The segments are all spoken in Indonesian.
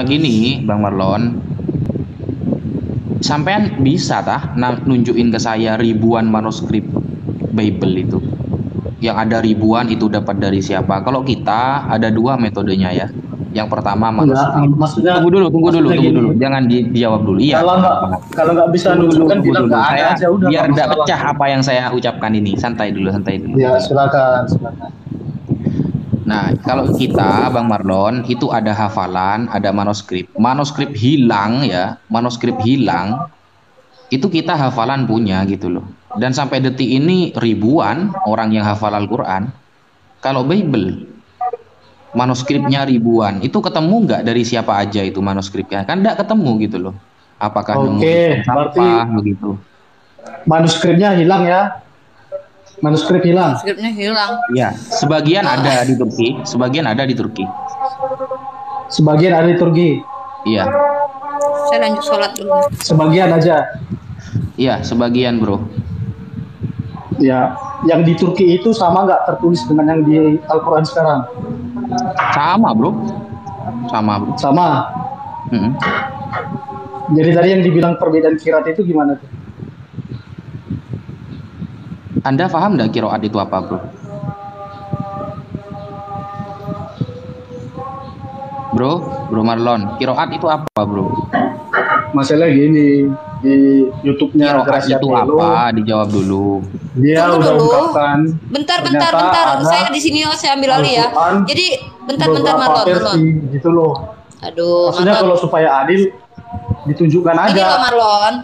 Gini, Bang Marlon, sampean bisa tah nunjukin ke saya ribuan manuskrip Bible itu. Yang ada ribuan itu dapat dari siapa? Kalau kita ada dua metodenya ya. Yang pertama Enggak, manuskrip. maksudnya Tunggu dulu, maksudnya tunggu gini. dulu. Jangan dijawab dulu. Iya, Kalau nggak maaf. kalau nggak bisa nunjukkan Tunggu bilang dulu. nggak ada Saya aja udah biar nggak tidak masalah. pecah apa yang saya ucapkan ini. Santai dulu, santai dulu. Ya silakan silakan. Nah, kalau kita, Bang Marlon, itu ada hafalan, ada manuskrip. Manuskrip hilang ya, manuskrip hilang, itu kita hafalan punya gitu loh. Dan sampai detik ini ribuan orang yang hafal Al-Quran. Kalau Bible, manuskripnya ribuan, itu ketemu nggak dari siapa aja itu manuskripnya? Kan nggak ketemu gitu loh. Apakah nemu di tong Oke, sampah berarti begitu? manuskripnya hilang ya. Manuskrip hilang. Skripnya hilang. Ya, sebagian ada di Turki, sebagian ada di Turki. Sebagian ada di Turki. Iya, Saya lanjut sholat dulu. Sebagian aja. iya, sebagian bro. Ya, yang di Turki itu sama nggak tertulis dengan yang di Al-Quran sekarang? Sama bro, sama bro. Sama. Mm-mm. Jadi tadi yang dibilang perbedaan kirat itu gimana tuh? Anda paham nggak kiroat itu apa bro? Bro Marlon, kiroat itu apa bro? Masalah gini, di YouTube-nya Kiroat Gracia itu Pelo, apa? Dijawab dulu. dia Tunggu udah dulu. ungkapkan Bentar. ternyata ada Saya di sini saya ambil alih ya. Al-Quran Jadi bentar beberapa Marlon. versi gitu loh. Aduh, Maksudnya Marlon. kalau supaya adil ditunjukkan Ini loh aja. Marlon.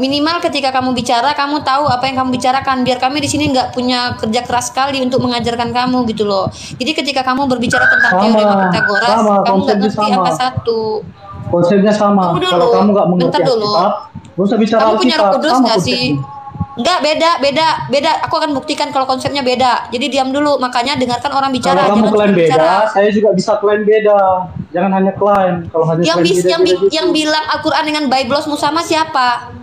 Minimal ketika kamu bicara, kamu tahu apa yang kamu bicarakan. Biar kami di sini nggak punya kerja keras sekali untuk mengajarkan kamu gitu loh. Jadi ketika kamu berbicara tentang teorema Sama, Pitagoras, sama, kamu nggak konsepnya ngerti sama. angka satu. Konsepnya sama. Tunggu dulu. Kalau kamu nggak mengerti Bentar dulu. Alkitab, nggak usah bicara Kamu punya Roh Alkitab. Kudus Sama nggak sih? konsepnya. Enggak, beda. Aku akan buktikan kalau konsepnya beda. Jadi diam dulu. Makanya dengarkan orang Kalau bicara, kamu jangan klaim cuma beda, bicara. saya juga bisa klaim beda. Jangan hanya klaim. Kalau hanya Yang klaim bis, beda gitu. yang bilang Al-Qur'an dengan Biblos sama siapa?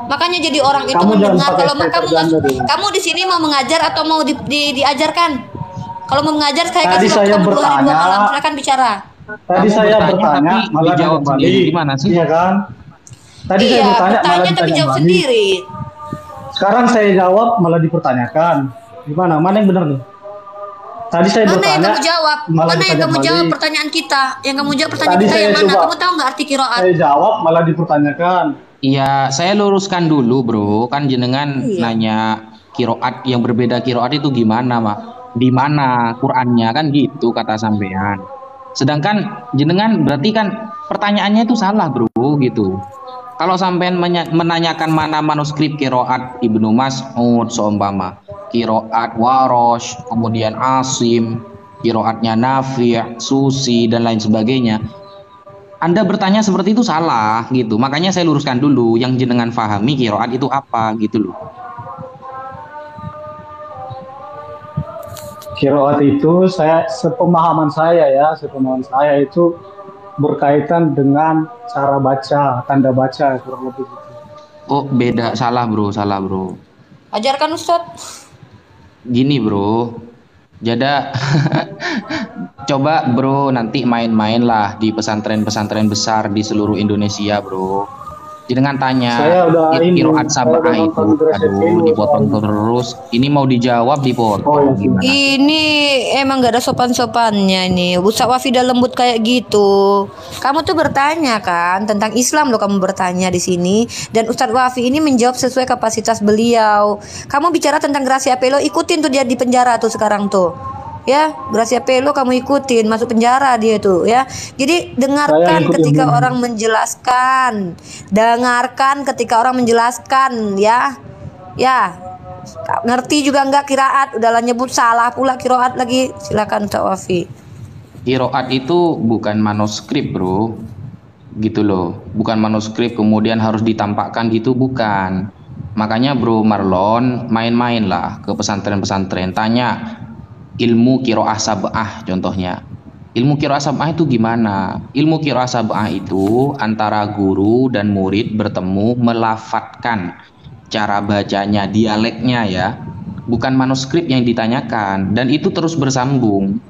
Makanya jadi orang itu Kamu jangan mendengar. pakai Kalau statement kamu ganda dulu. kamu di sini mau mengajar atau mau diajarkan? Kalau mau mengajar saya Tadi kasih waktu saya kamu 2 hari 2 bertanya. malam. Silakan bicara. Tadi Kamu saya bertanya, bertanya, tapi malah dijawab nanya sendiri. balik. Gimana sih? Iya kan? Tadi saya Iya, bertanya, malah bertanya tapi ditanya jawab balik. sendiri. Sekarang saya jawab, malah dipertanyakan. Gimana? Mana yang benar nih? Tadi saya Mana yang bertanya, kamu jawab? malah Mana yang ditanya kamu jawab balik. pertanyaan kita? Yang kamu jawab pertanyaan Tadi kita saya yang mana? coba, Kamu tahu nggak arti kiroat? saya jawab, malah dipertanyakan. Iya, saya luruskan dulu bro. Kan jenengan Iya. nanya kiroat yang berbeda kiroat itu gimana mak? Di mana Qurannya kan gitu kata sampean. Sedangkan jenengan berarti kan pertanyaannya itu salah bro gitu. Kalau sampean menanyakan mana manuskrip kiroat Ibnu Mas'ud seumpama, kiroat Warosh, kemudian Asim, kiroatnya Nafi', Susi dan lain sebagainya. Anda bertanya seperti itu salah gitu. Makanya saya luruskan dulu yang jenengan pahami kiroat itu apa gitu loh. Kiroat itu sepemahaman saya itu berkaitan dengan cara baca, tanda baca kurang lebih gitu. Oh beda, salah bro. Ajarkan Ustadz. Gini bro, jada coba bro nanti main-main lah di pesantren-pesantren besar di seluruh Indonesia bro. Jenengan tanya Saya udah ini, kiroat saya udah sabah itu, nonton Gracia aduh Pelo dipotong soalnya. terus. Ini mau dijawab Oh dipotong ya, gimana? Ini emang gak ada sopan-sopannya ini. Ustaz Wafidah lembut kayak gitu. Kamu tuh bertanya kan tentang Islam loh, kamu bertanya di sini, dan Ustadz Wafi ini menjawab sesuai kapasitas beliau. Kamu bicara tentang Gracia Pelo, ikutin tuh dia di penjara tuh sekarang tuh. Ya, Gracia Pelo kamu ikutin, masuk penjara dia tuh ya. Jadi dengarkan ketika orang menjelaskan. Dengarkan ketika orang menjelaskan ya. Ya, ngerti juga enggak kiraat, udahlah nyebut salah pula kiroat lagi. Silakan Ustaz Wafi. Kiroat itu bukan manuskrip bro, gitu loh. Bukan manuskrip kemudian harus ditampakkan gitu, bukan. Makanya bro Marlon main-main lah ke pesantren-pesantren, tanya ilmu kiroah sab'ah contohnya. Ilmu kiroah sab'ah itu gimana? Ilmu kiroah sab'ah itu antara guru dan murid bertemu melafatkan cara bacanya, dialeknya ya. Bukan manuskrip yang ditanyakan, dan itu terus bersambung.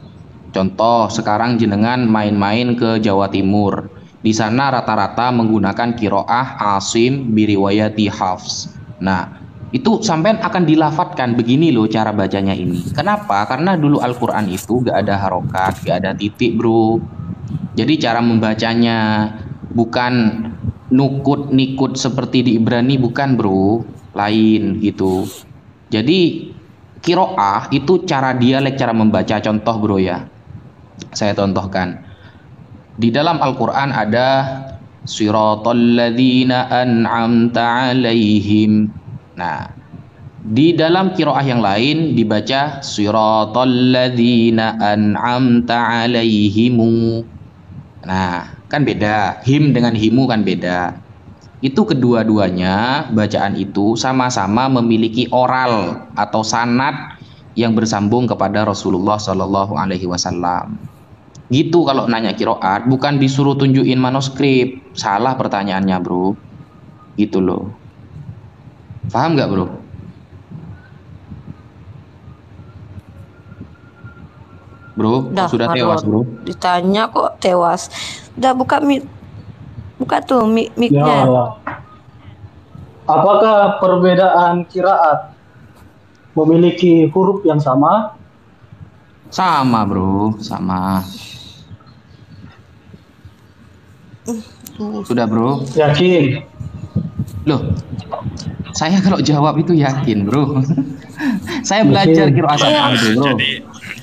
Contoh, sekarang jenengan main-main ke Jawa Timur. Di sana rata-rata menggunakan kiroah Asim biriwayati Hafs. Nah, itu sampean akan dilafatkan begini loh cara bacanya ini. Kenapa? Karena dulu Al-Quran itu gak ada harokat, gak ada titik bro. Jadi cara membacanya bukan nukut-nikut seperti di Ibrani, bukan bro. Lain gitu. Jadi kiroah itu cara dialek, cara membaca. Contoh bro ya, saya contohkan. Di dalam Al-Quran ada siratal ladzina an'amta alaihim. Nah, di dalam kiroah yang lain dibaca siratal ladzina an'amta alaihimu. Nah, kan beda. Him dengan himu kan beda. Itu kedua-duanya bacaan itu sama-sama memiliki oral atau sanad yang bersambung kepada Rasulullah Shallallahu Alaihi Wasallam. Gitu kalau nanya kiroat, bukan disuruh tunjukin manuskrip. Salah pertanyaannya bro. Gitu loh. Paham nggak bro? Bro, sudah tewas bro. Ditanya kok tewas. Udah buka tuh mic-nya. Ya. Apakah perbedaan kiraat memiliki huruf yang sama? Sama bro, sama. Sudah bro? Yakin? Loh, saya kalau jawab itu yakin bro. Saya belajar kiroat itu bro.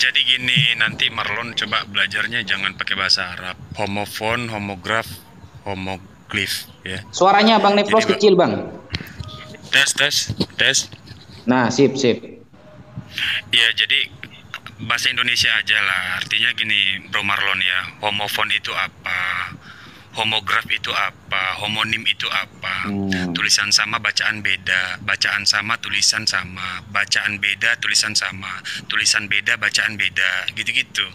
Jadi gini, nanti Marlon coba belajarnya jangan pakai bahasa Arab. Homofon, homograf, homoglif ya. Suaranya Bang Nefros kecil bang. Tes. Nah, sip. Ya, jadi bahasa Indonesia aja lah. Artinya gini, Bro Marlon ya. Homofon itu apa? Homograf itu apa? Homonim itu apa? Tulisan sama, bacaan beda. Bacaan sama, tulisan sama. Bacaan beda, tulisan sama. Tulisan beda, bacaan beda. Gitu-gitu.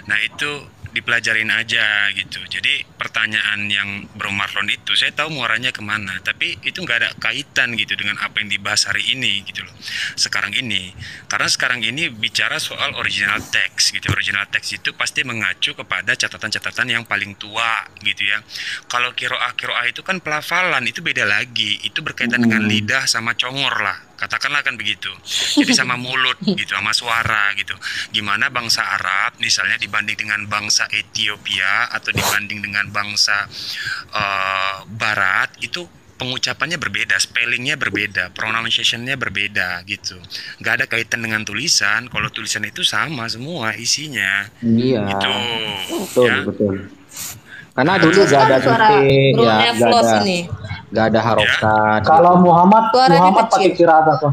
Nah, itu dipelajarin aja gitu. Jadi pertanyaan yang Bro Marlon itu saya tahu muaranya kemana, tapi itu nggak ada kaitan gitu dengan apa yang dibahas hari ini gitu loh. Sekarang ini, karena sekarang ini bicara soal original text gitu. Original text itu pasti mengacu kepada catatan-catatan yang paling tua gitu ya. Kalau kiroah itu kan pelafalan, itu beda lagi. Itu berkaitan dengan lidah sama congor lah. Katakanlah kan begitu. Jadi sama mulut gitu, sama suara gitu. Gimana bangsa Arab misalnya dibanding dengan bangsa Ethiopia atau dibanding dengan bangsa Barat, itu pengucapannya berbeda, spellingnya berbeda, pronunciationnya berbeda gitu. Nggak ada kaitan dengan tulisan. Kalau tulisan itu sama semua isinya. Iya. Gitu. Betul. Karena dulu gak ada titik, ya, gak ada harokat. Kalau Muhammad pakai kiraat apa?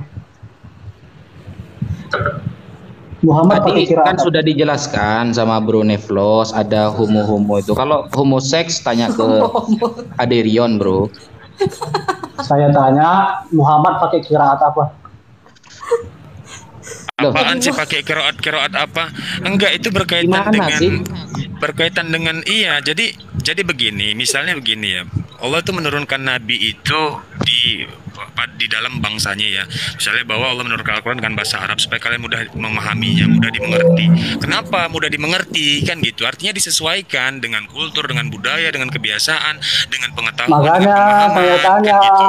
Muhammad pakai kiraat kan sudah dijelaskan sama Bro Neflos, ada homo itu. Kalau homoseks tanya ke Aderion bro. Saya tanya Muhammad pakai kiraat apa? Apaan sih pakai kiroat apa? Enggak, itu berkaitan dengan iya. Jadi begini, misalnya begini ya. Allah tuh menurunkan nabi itu di dalam bangsanya ya. Misalnya bahwa Allah menurunkan Al-Quran dengan bahasa Arab supaya kalian mudah memahaminya, mudah dimengerti. Kenapa mudah dimengerti? Kan gitu. Artinya disesuaikan dengan kultur, dengan budaya, dengan kebiasaan, dengan pengetahuan. Makanya saya tanya gitu.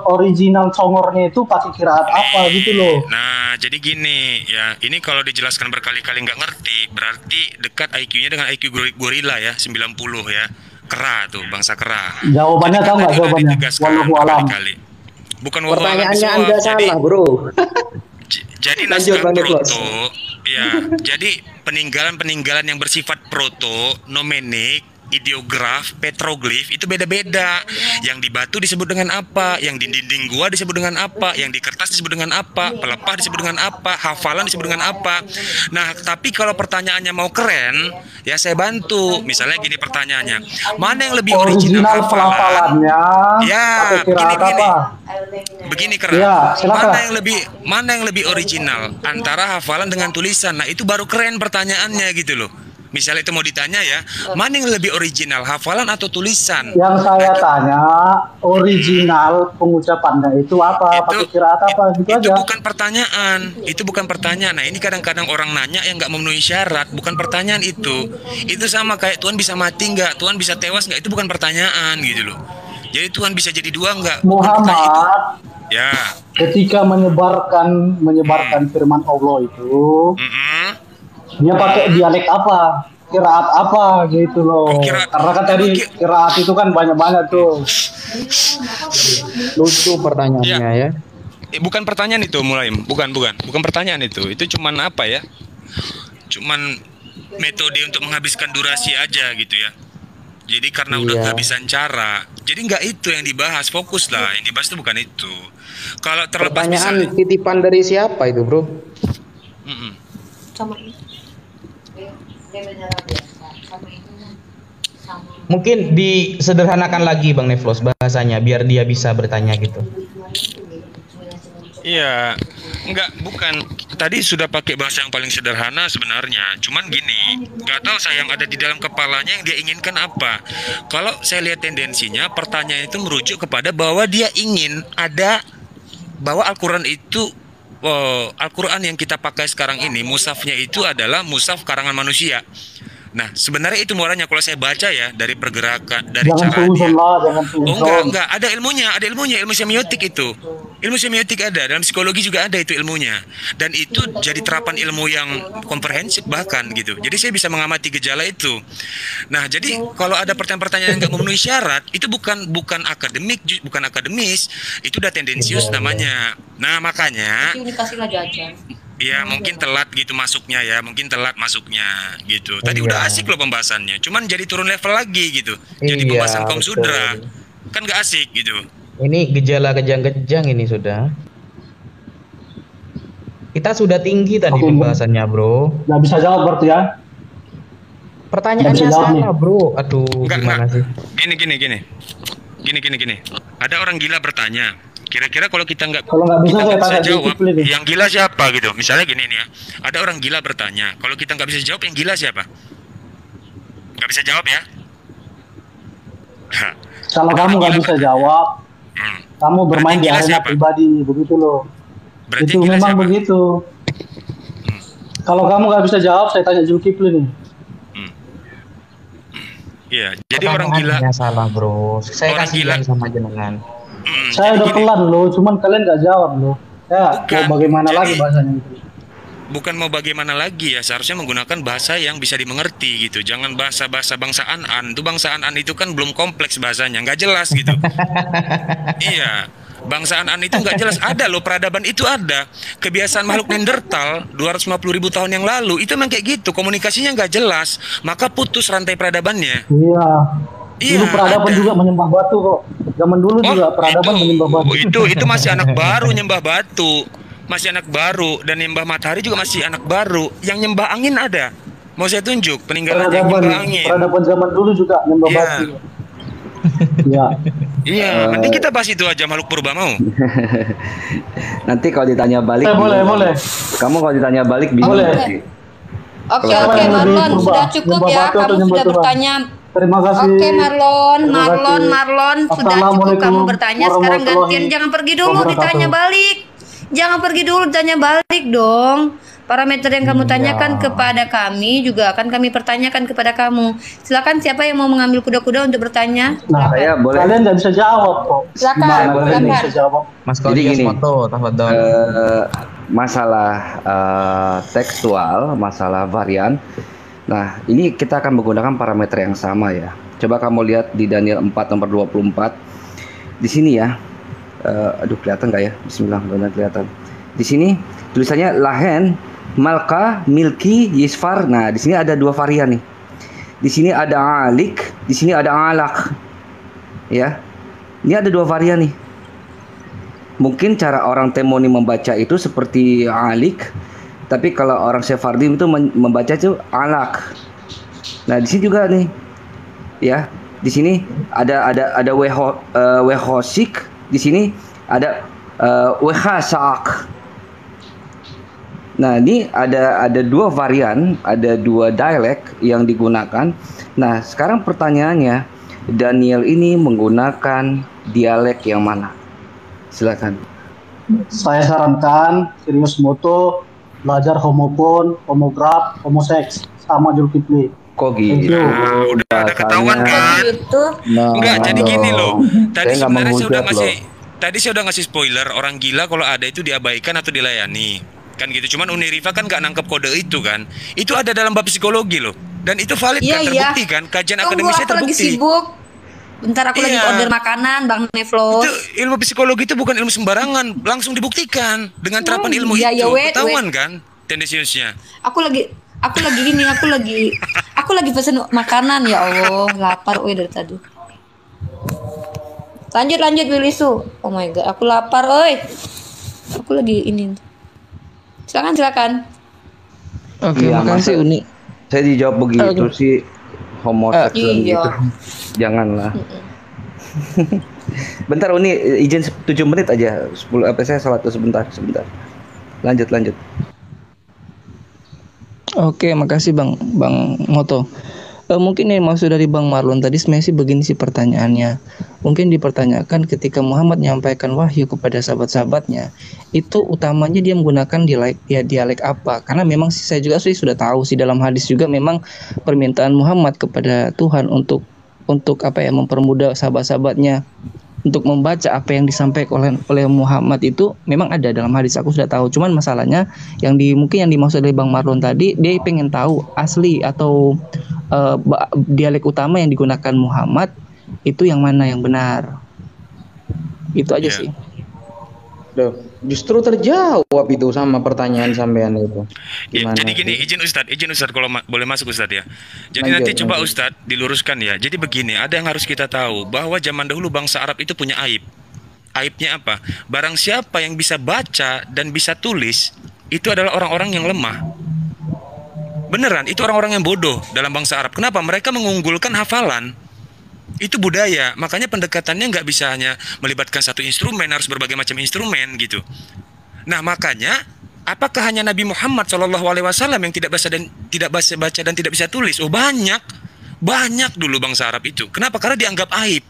Original congornya itu pakai kiraat apa gitu loh. Nah, jadi gini ya. Ini kalau dijelaskan berkali-kali nggak ngerti, berarti dekat IQ-nya dengan IQ gorila ya, 90 ya. Kera tuh, bangsa kera. Jawabannya tahu nggak jawabannya? Wallahu alam. Bukan pertanyaannya Anda salah, bro. Jadi naskah proto, ya. Jadi peninggalan yang bersifat proto, nomenik, ideograf, petroglif itu beda-beda. Yang di batu disebut dengan apa, yang di dinding gua disebut dengan apa, yang di kertas disebut dengan apa, pelepah disebut dengan apa, hafalan disebut dengan apa. Nah, tapi kalau pertanyaannya mau keren, ya saya bantu. Misalnya gini pertanyaannya, mana yang lebih original pelafalannya? Ya, begini keren. Ya, mana yang lebih original antara hafalan dengan tulisan? Nah, itu baru keren pertanyaannya gitu loh. Misalnya itu mau ditanya ya, mana yang lebih original, hafalan atau tulisan? Yang saya tanya original pengucapannya itu apa? Pakai kiraat apa? Gitu itu aja. bukan pertanyaan, itu bukan pertanyaan. Nah ini kadang-kadang orang nanya yang nggak memenuhi syarat, bukan pertanyaan itu. Itu sama kayak Tuhan bisa mati nggak, Tuhan bisa tewas nggak, itu bukan pertanyaan gitu loh. Jadi Tuhan bisa jadi dua nggak? Bukan pertanyaan itu. Muhammad Ya. ketika menyebarkan firman Allah itu, dia pakai dialek apa? Kiraat apa gitu loh. Oh, kiraat. Karena kan tadi kiraat itu kan banyak-banyak tuh. Lucu pertanyaannya ya. Bukan pertanyaan itu Mulaim, bukan pertanyaan itu. Itu cuman apa ya? Cuman metode untuk menghabiskan durasi aja gitu ya. Jadi karena udah kehabisan cara, jadi nggak itu yang dibahas, fokus lah. Yang dibahas itu bukan itu. Kalau terlepas Pertanyaan misalnya, titipan dari siapa itu, Bro? Mungkin disederhanakan lagi Bang Neflos bahasanya biar dia bisa bertanya gitu. iya, bukan. Tadi sudah pakai bahasa yang paling sederhana sebenarnya. Cuman gini, nggak tahu saya yang ada di dalam kepalanya yang dia inginkan apa. Kalau saya lihat tendensinya, pertanyaan itu merujuk kepada bahwa dia ingin ada bahwa Al-Quran itu Al-Quran yang kita pakai sekarang ini, mushafnya itu adalah mushaf karangan manusia. Nah, sebenarnya itu muaranya kalau saya baca ya dari pergerakan, dari Jangan cara dia. jangan Enggak, ada ilmunya, ilmu semiotik itu. Ilmu semiotik ada, dalam psikologi juga ada itu ilmunya. Dan itu jadi terapan ilmu yang komprehensif bahkan gitu. Jadi saya bisa mengamati gejala itu. Nah, jadi kalau ada pertanyaan-pertanyaan yang nggak memenuhi syarat, itu bukan akademik, bukan akademis, itu udah tendensius namanya. Nah, makanya ya mungkin telat gitu masuknya ya, gitu. Tadi udah asik loh pembahasannya, cuman jadi turun level lagi gitu. Jadi pembahasan kaum sudra kan nggak asik gitu. Ini gejala kejang-kejang ini sudah. Kita sudah tinggi tadi pembahasannya, Bro. Nggak bisa jawab berarti ya? Pertanyaannya salah, Bro. Aduh, gimana sih? Gini. Ada orang gila bertanya. Kira-kira kalau kita nggak bisa jawab, yang gila siapa gitu? Misalnya gini nih ya, ada orang gila bertanya. Kalau kita nggak bisa jawab, yang gila siapa? Nggak bisa jawab ya? Kalau kamu nggak bisa jawab, kamu bermain di arena pribadi, begitu loh. Berarti itu memang siapa? Begitu. Kalau kamu nggak bisa jawab, saya tanya Zulkifli nih. Iya, jadi orang gila. Salah, Bro. Saya orang gila sama jenengan. Saya udah pelan loh, cuman kalian nggak jawab loh. Ya, mau bagaimana lagi bahasanya itu? Bukan mau bagaimana lagi ya, seharusnya menggunakan bahasa yang bisa dimengerti gitu. Jangan bahasa-bahasa bangsaan itu bangsaan itu kan belum kompleks bahasanya, nggak jelas gitu. Iya, bangsaan itu nggak jelas. Ada loh, peradaban itu ada. Kebiasaan makhluk Neanderthal 250.000 tahun yang lalu itu memang kayak gitu, komunikasinya nggak jelas, maka putus rantai peradabannya. Dulu peradaban juga menyembah batu kok. Zaman dulu juga peradaban menyembah batu. Itu masih anak baru nyembah batu. Masih anak baru, dan nyembah matahari juga masih anak baru. Yang nyembah angin ada. Mau saya tunjuk peninggalan yang nyembah angin. Peradaban zaman dulu juga nyembah batu. Iya, nanti kita bahas itu aja, makhluk purba mau. Nanti kalau ditanya balik. Boleh. Kamu kalau ditanya balik bingung. Oke, Marlon, sudah cukup ya. Kamu sudah bertanya. Terima kasih. Oke, Marlon, sudah cukup kamu bertanya. Sekarang gantian, jangan pergi dulu, ditanya balik. Jangan pergi dulu, ditanya balik dong. Parameter yang kamu tanyakan kepada kami juga akan kami pertanyakan kepada kamu. Silakan, siapa yang mau mengambil kuda-kuda untuk bertanya? Nah, saya boleh. Kalian nggak bisa jawab kok. Silakan. Bisa jawab. Mas Jadi gini, masalah tekstual, masalah varian. Nah, ini kita akan menggunakan parameter yang sama ya. Coba kamu lihat di Daniel 4 nomor 24. Di sini ya. Aduh, kelihatan nggak ya? Bismillah, benar kelihatan. Di sini tulisannya Lahen, Malka, Milki, Yisfar. Nah, di sini ada dua varian nih. Di sini ada Alik, di sini ada Alak. Ya. Ini ada dua varian nih. Mungkin cara orang Temoni membaca itu seperti Alik. Tapi kalau orang Sephardim itu membaca itu Alak. Nah, di sini juga nih. Ya, di sini ada Wehosik, di sini ada Wehasak. Nah, ini ada dua varian, ada dua dialek yang digunakan. Nah, sekarang pertanyaannya, Daniel ini menggunakan dialek yang mana? Silakan. Saya sarankan Sirius Moto belajar homofon, homograf, homoseks sama Zulkifli. Kok gitu? Udah ketahuan kan? Itu Nah, Enggak, jadi gini loh. Tadi saya nggak sebenarnya saya udah menghujat ngasih loh. tadi saya udah ngasih spoiler, orang gila kalau ada itu diabaikan atau dilayani. Kan gitu. Cuman Uniriva kan nggak nangkep kode itu kan. Itu ada dalam bab psikologi loh. Dan itu valid Iya, kan, iya. terbukti kan? Kajian tunggu, akademisnya aku lagi terbukti. sibuk. Bentar aku lagi Iya. order makanan, Bang Nevlos. Itu ilmu psikologi itu bukan ilmu sembarangan, langsung dibuktikan dengan terapan ilmu iya, itu. iya, wait, Ketahuan kan tendensiusnya. Aku lagi gini, aku lagi pesen makanan, ya Allah, lapar oi dari tadi. Lanjut Wilisu. Oh my god, aku lapar oi. Aku lagi ini. Silakan. Oke, Iya, makasih masa- Uni. Saya dijawab begitu sih, homoseksual Iya. gitu. Janganlah. Bentar Uni, izin 7 menit aja. 10 apa saya salat tuh sebentar. Lanjut. Oke, makasih Bang Moto. Mungkin yang maksud dari Bang Marlon tadi sebenarnya sih begini sih pertanyaannya. Mungkin dipertanyakan ketika Muhammad menyampaikan wahyu kepada sahabat-sahabatnya, itu utamanya dia menggunakan dialek apa? Karena memang sih saya juga sih sudah tahu sih dalam hadis juga memang permintaan Muhammad kepada Tuhan untuk apa ya, mempermudah sahabat-sahabatnya untuk membaca apa yang disampaikan oleh Muhammad itu memang ada dalam hadis, aku sudah tahu. Cuman masalahnya mungkin yang dimaksud oleh Bang Marlon tadi, dia pengen tahu asli atau dialek utama yang digunakan Muhammad itu yang mana yang benar. Itu aja Iya. sih. Loh, justru terjawab itu sama pertanyaan sampean itu. Ya, Gimana jadi gini, sih? izin Ustadz kalau boleh masuk Ustadz ya. Jadi Lanjut, nanti coba lanjut. Ustadz diluruskan ya. Jadi begini, ada yang harus kita tahu bahwa zaman dahulu bangsa Arab itu punya aib. Aibnya apa? Barang siapa yang bisa baca dan bisa tulis, itu adalah orang-orang yang lemah. Beneran, itu orang-orang yang bodoh dalam bangsa Arab. Kenapa? Mereka mengunggulkan hafalan. Itu budaya, makanya pendekatannya nggak bisa hanya melibatkan satu instrumen, harus berbagai macam instrumen gitu. Nah makanya, apakah hanya Nabi Muhammad SAW yang tidak bisa baca dan tidak bisa tulis? Oh banyak dulu bangsa Arab itu. Kenapa? Karena dianggap aib.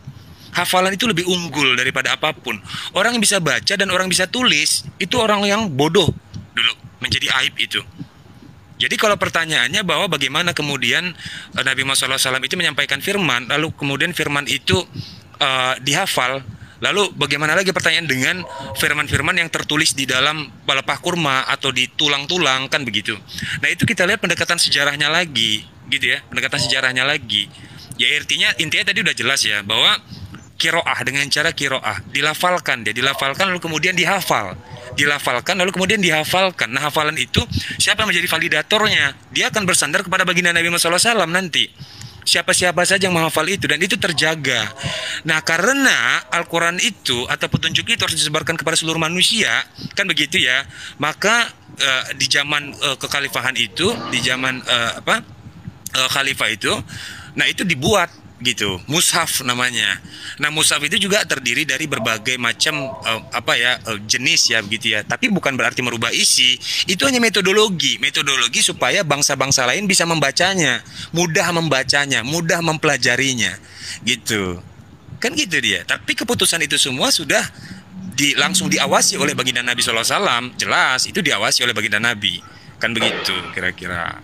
Hafalan itu lebih unggul daripada apapun. Orang yang bisa baca dan orang yang bisa tulis itu orang yang bodoh dulu, menjadi aib itu. Jadi kalau pertanyaannya bahwa bagaimana kemudian Nabi Muhammad SAW itu menyampaikan firman, lalu kemudian firman itu dihafal, lalu bagaimana lagi pertanyaan dengan firman-firman yang tertulis di dalam pelepah kurma atau di tulang-tulang, kan begitu. Nah itu kita lihat pendekatan sejarahnya lagi, gitu ya, pendekatan sejarahnya lagi. Ya intinya tadi udah jelas ya, bahwa kiroah dengan cara kiroah, dilafalkan lalu kemudian dihafal. Dilafalkan lalu kemudian dihafalkan. Nah hafalan itu siapa yang menjadi validatornya? Dia akan bersandar kepada baginda Nabi Muhammad SAW nanti. Siapa-siapa saja yang menghafal itu dan itu terjaga. Nah karena Al-Quran itu atau petunjuk itu harus disebarkan kepada seluruh manusia, kan begitu ya. Maka di zaman kekhalifahan itu, di zaman khalifah itu, nah itu dibuat gitu, mushaf namanya. Nah mushaf itu juga terdiri dari berbagai macam jenis ya begitu ya. Tapi bukan berarti merubah isi. Itu hanya metodologi supaya bangsa-bangsa lain bisa membacanya, mudah mempelajarinya, gitu. Kan gitu dia. Tapi keputusan itu semua sudah langsung diawasi oleh baginda Nabi SAW. Jelas itu diawasi oleh baginda Nabi. Kan begitu kira-kira.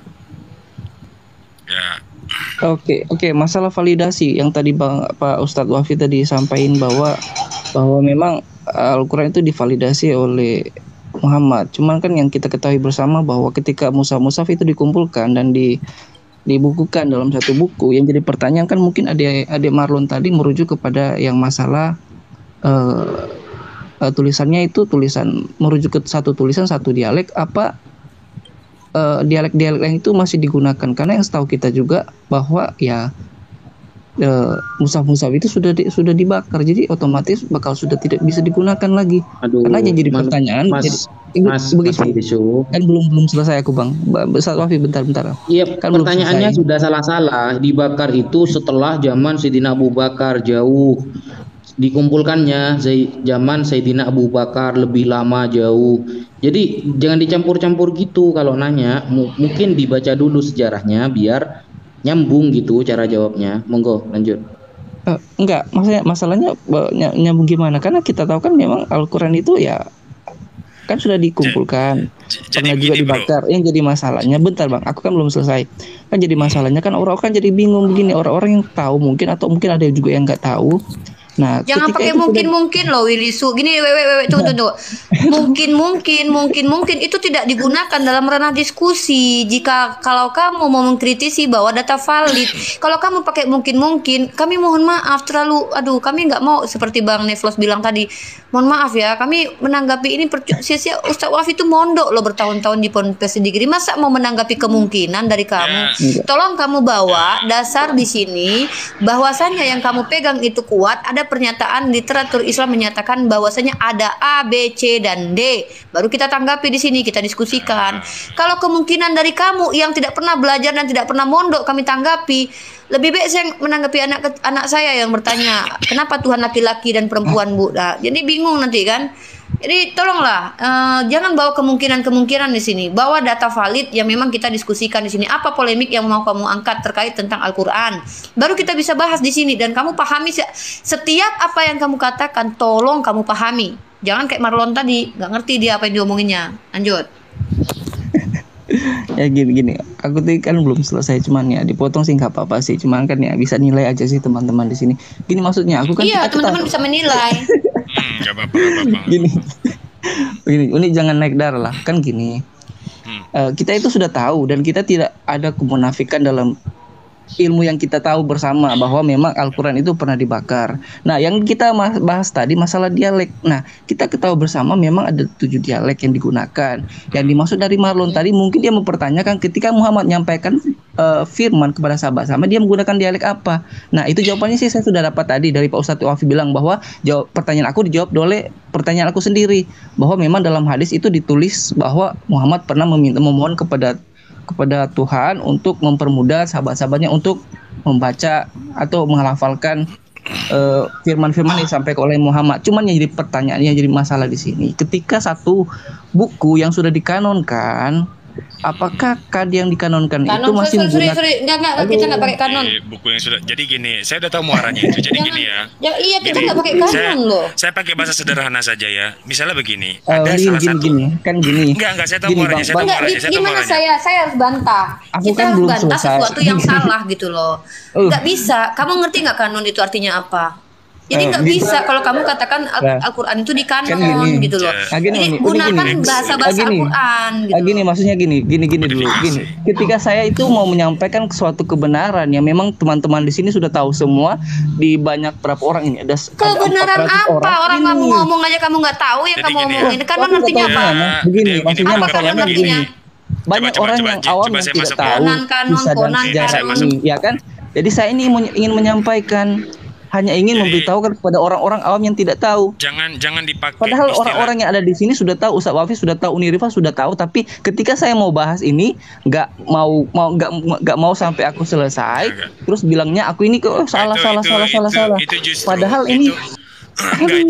Ya. Oke, masalah validasi yang tadi Pak Ustadz Wafi tadi sampaikan bahwa memang Al-Quran itu divalidasi oleh Muhammad. Cuman kan yang kita ketahui bersama bahwa ketika mushaf itu dikumpulkan dan dibukukan dalam satu buku, yang jadi pertanyaan kan mungkin Ade Marlon tadi merujuk kepada yang masalah tulisannya itu merujuk ke satu tulisan satu dialek apa dialek-dialek lain itu masih digunakan, karena yang setahu kita juga bahwa ya mushaf-mushaf itu sudah dibakar, jadi otomatis bakal sudah tidak bisa digunakan lagi. Aduh, Karena yang jadi pertanyaan Mas begitu Bisu. kan belum selesai aku Bang. Ustaz Wafi bentar. Iya, Kan belum pertanyaannya selesai. sudah salah. Dibakar itu setelah zaman Sidina Abu Bakar, jauh. dikumpulkannya zaman Sayyidina Abu Bakar lebih lama jauh. Jadi jangan dicampur-campur gitu kalau nanya. Mungkin dibaca dulu sejarahnya biar nyambung gitu cara jawabnya. Monggo lanjut. Enggak, masalahnya nyambung gimana? Karena kita tahu kan memang Al-Quran itu ya kan sudah dikumpulkan, pernah juga dibakar. Yang jadi masalahnya, bentar bang, aku kan belum selesai. Kan jadi masalahnya kan orang-orang kan jadi bingung begini, orang-orang yang tahu mungkin atau mungkin ada juga yang nggak tahu. Nah, jangan pakai mungkin loh Willy Su. Gini, tunggu. Mungkin itu tidak digunakan dalam ranah diskusi. Kalau kamu mau mengkritisi bahwa data valid, kalau kamu pakai mungkin, kami mohon maaf kami nggak mau seperti Bang Neflos bilang tadi. Mohon maaf ya, kami menanggapi ini sia-sia. Ustaz Wafi itu mondok loh bertahun-tahun di Ponpes Negeri. Masa mau menanggapi kemungkinan dari kamu? Tolong kamu bawa dasar di sini bahwasannya yang kamu pegang itu kuat. Ada pernyataan literatur Islam menyatakan bahwasanya ada A, B, C dan D. Baru kita tanggapi di sini, kita diskusikan. Kalau kemungkinan dari kamu yang tidak pernah belajar dan tidak pernah mondok kami tanggapi, lebih baik saya menanggapi anak saya yang bertanya, kenapa Tuhan laki-laki dan perempuan, Bu? Nah, jadi bingung nanti kan. Jadi tolonglah jangan bawa kemungkinan di sini. Bawa data valid yang memang kita diskusikan di sini. Apa polemik yang mau kamu angkat terkait tentang Al-Qur'an? Baru kita bisa bahas di sini dan kamu pahami setiap apa yang kamu katakan, tolong kamu pahami. Jangan kayak Marlon tadi, nggak ngerti dia apa yang diomonginnya. Lanjut. Ya gini, aku tuh kan belum selesai, cuman ya dipotong sih nggak apa-apa sih, cuman kan ya bisa nilai aja sih teman-teman di sini. Gini maksudnya aku kan iya teman-teman bisa menilai. Nggak apa-apa. Gini, ini jangan naik darah lah, kan gini. Kita itu sudah tahu dan kita tidak ada kemunafikan dalam ilmu yang kita tahu bersama bahwa memang Al-Quran itu pernah dibakar. Nah, yang kita bahas tadi masalah dialek. Nah, kita ketahui bersama memang ada 7 dialek yang digunakan. Yang dimaksud dari Marlon tadi mungkin dia mempertanyakan ketika Muhammad menyampaikan firman kepada sahabat sama dia menggunakan dialek apa. Nah, itu jawabannya sih saya sudah dapat tadi dari Pak Ustadz Wafi bilang bahwa pertanyaan aku dijawab oleh pertanyaan aku sendiri, bahwa memang dalam hadis itu ditulis bahwa Muhammad pernah memohon kepada Tuhan untuk mempermudah sahabat-sahabatnya untuk membaca atau menghafalkan firman-firman yang disampaikan oleh Muhammad. Cuman yang jadi pertanyaan, yang jadi masalah di sini, ketika satu buku yang sudah dikanonkan, apakah yang dikanonkan itu masih menggunakan? Enggak, kita nggak pakai kanon. Buku yang sudah, jadi gini, saya udah tahu muaranya itu. Jadi gini ya. Iya, kita nggak pakai kanon loh. Saya pakai bahasa sederhana saja ya. Misalnya begini, ada salah satu. Gini. Enggak, saya tahu muaranya. Gimana saya harus bantah? Kita kan harus belum bantah selesai. sesuatu yang salah gitu loh. Nggak bisa. Kamu ngerti nggak kanon itu artinya apa? Jadi nggak bisa kalau kamu katakan Al-Quran itu di kanon gitu loh. Jadi gunakan bahasa-bahasa Al-Quran gitu. Gini maksudnya gini dulu. Gini. Ketika saya itu mau menyampaikan suatu kebenaran yang memang teman-teman di sini sudah tahu semua, di banyak berapa orang ini ada kebenaran apa? Orang kamu ngomong aja kamu nggak tahu yang kamu ngomongin. Kanon artinya apa? Begini, maksudnya masalahnya begini. Banyak orang yang awam yang tidak tahu kisah dan sejarah ini, ya kan? Jadi saya ini ingin menyampaikan, hanya ingin memberitahukan kepada orang-orang awam yang tidak tahu. Jangan dipakai. Padahal orang-orang yang ada di sini sudah tahu, Ustaz Wafi sudah tahu, Unirifa sudah tahu, tapi ketika saya mau bahas ini nggak mau sampai aku selesai, terus bilangnya aku ini kok salah. Padahal ini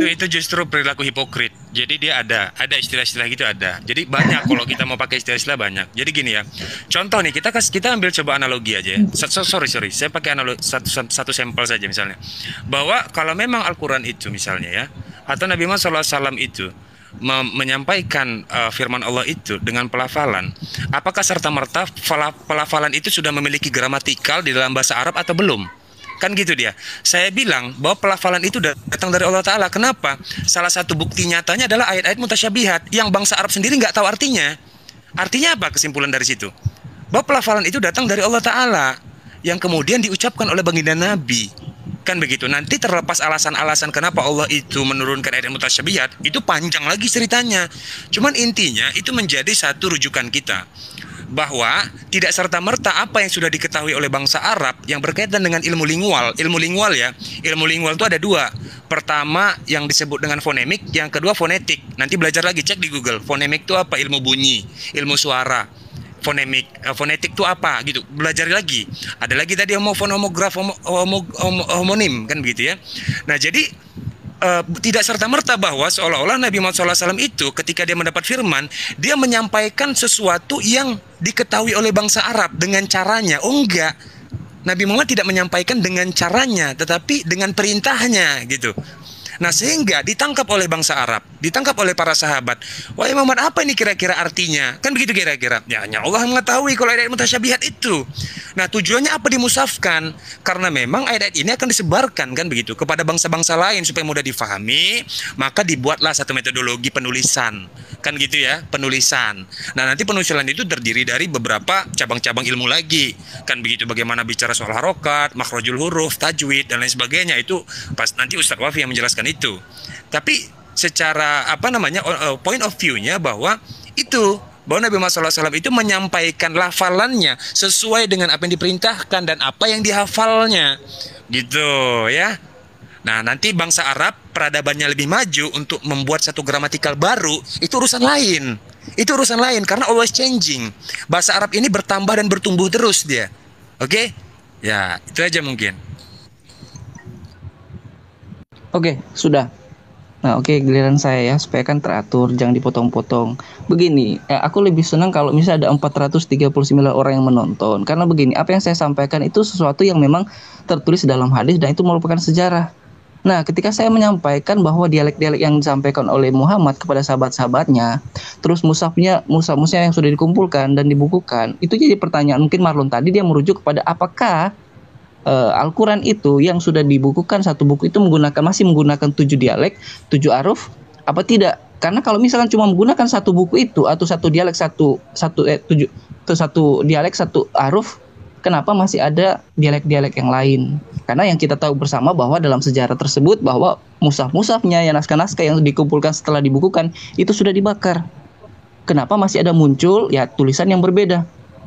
itu justru perilaku hipokrit. Jadi dia ada istilah-istilah gitu ada. Jadi banyak kalau kita mau pakai istilah-istilah banyak. Jadi gini ya. Contoh nih kita ambil coba analogi aja ya. Sorry. Saya pakai analogi satu sampel saja misalnya. Bahwa kalau memang Al-Qur'an itu misalnya ya, atau Nabi Muhammad SAW itu menyampaikan firman Allah itu dengan pelafalan, apakah serta-merta pelafalan itu sudah memiliki gramatikal di dalam bahasa Arab atau belum? Kan gitu dia. Saya bilang bahwa pelafalan itu datang dari Allah Ta'ala. Kenapa? Salah satu bukti nyatanya adalah ayat-ayat mutasyabihat yang bangsa Arab sendiri nggak tahu artinya. Artinya apa kesimpulan dari situ? Bahwa pelafalan itu datang dari Allah Ta'ala yang kemudian diucapkan oleh baginda Nabi. Kan begitu. Nanti terlepas alasan-alasan kenapa Allah itu menurunkan ayat mutasyabihat, itu panjang lagi ceritanya. Cuman intinya itu menjadi satu rujukan kita, bahwa tidak serta-merta apa yang sudah diketahui oleh bangsa Arab yang berkaitan dengan ilmu lingual itu ada 2. Pertama yang disebut dengan fonemik, yang kedua fonetik. Nanti belajar lagi, cek di Google. Fonemik itu apa? Ilmu bunyi, ilmu suara. Fonetik itu apa gitu, belajar lagi. Ada lagi tadi homograf, homonim kan begitu ya. Nah, jadi tidak serta-merta bahwa seolah-olah Nabi Muhammad SAW itu ketika dia mendapat firman, dia menyampaikan sesuatu yang diketahui oleh bangsa Arab dengan caranya. Oh enggak, Nabi Muhammad tidak menyampaikan dengan caranya, tetapi dengan perintahnya gitu. Nah sehingga ditangkap oleh bangsa Arab, ditangkap oleh para sahabat. Wahai Muhammad, apa ini kira-kira artinya? Kan begitu kira-kira. Ya hanya Allah mengetahui kalau ayat mutasyabihat itu. Nah tujuannya apa dimusafkan? Karena memang ayat ini akan disebarkan kan begitu kepada bangsa-bangsa lain supaya mudah difahami. Maka dibuatlah satu metodologi penulisan. Kan gitu ya, penulisan. Nah nanti penulisan itu terdiri dari beberapa cabang-cabang ilmu lagi. Kan begitu, bagaimana bicara soal harokat, makhrajul huruf, tajwid dan lain sebagainya. Itu pas nanti Ustadz Wafi yang menjelaskan itu. Tapi secara point of view-nya bahwa Nabi Muhammad SAW itu menyampaikan lafalannya sesuai dengan apa yang diperintahkan dan apa yang dihafalnya gitu ya. Nah nanti bangsa Arab peradabannya lebih maju untuk membuat satu gramatikal baru, itu urusan lain. Itu urusan lain karena always changing. Bahasa Arab ini bertambah dan bertumbuh terus dia. Oke? Ya itu aja mungkin. Oke, sudah. Nah, oke, giliran saya ya, supaya kan teratur, jangan dipotong-potong. Begini, aku lebih senang kalau misalnya ada 439 orang yang menonton. Karena begini, apa yang saya sampaikan itu sesuatu yang memang tertulis dalam hadis dan itu merupakan sejarah. Nah, ketika saya menyampaikan bahwa dialek-dialek yang disampaikan oleh Muhammad kepada sahabat-sahabatnya, terus mushafnya yang sudah dikumpulkan dan dibukukan, itu jadi pertanyaan. Mungkin Marlon tadi dia merujuk kepada apakah Al-Quran itu yang sudah dibukukan satu buku itu masih menggunakan 7 dialek, 7 aruf, apa tidak? Karena kalau misalkan cuma menggunakan satu buku itu atau satu dialek satu dialek satu aruf, kenapa masih ada dialek-dialek yang lain? Karena yang kita tahu bersama bahwa dalam sejarah tersebut bahwa mushaf-mushafnya, ya naskah-naskah yang dikumpulkan setelah dibukukan itu sudah dibakar. Kenapa masih ada muncul ya tulisan yang berbeda?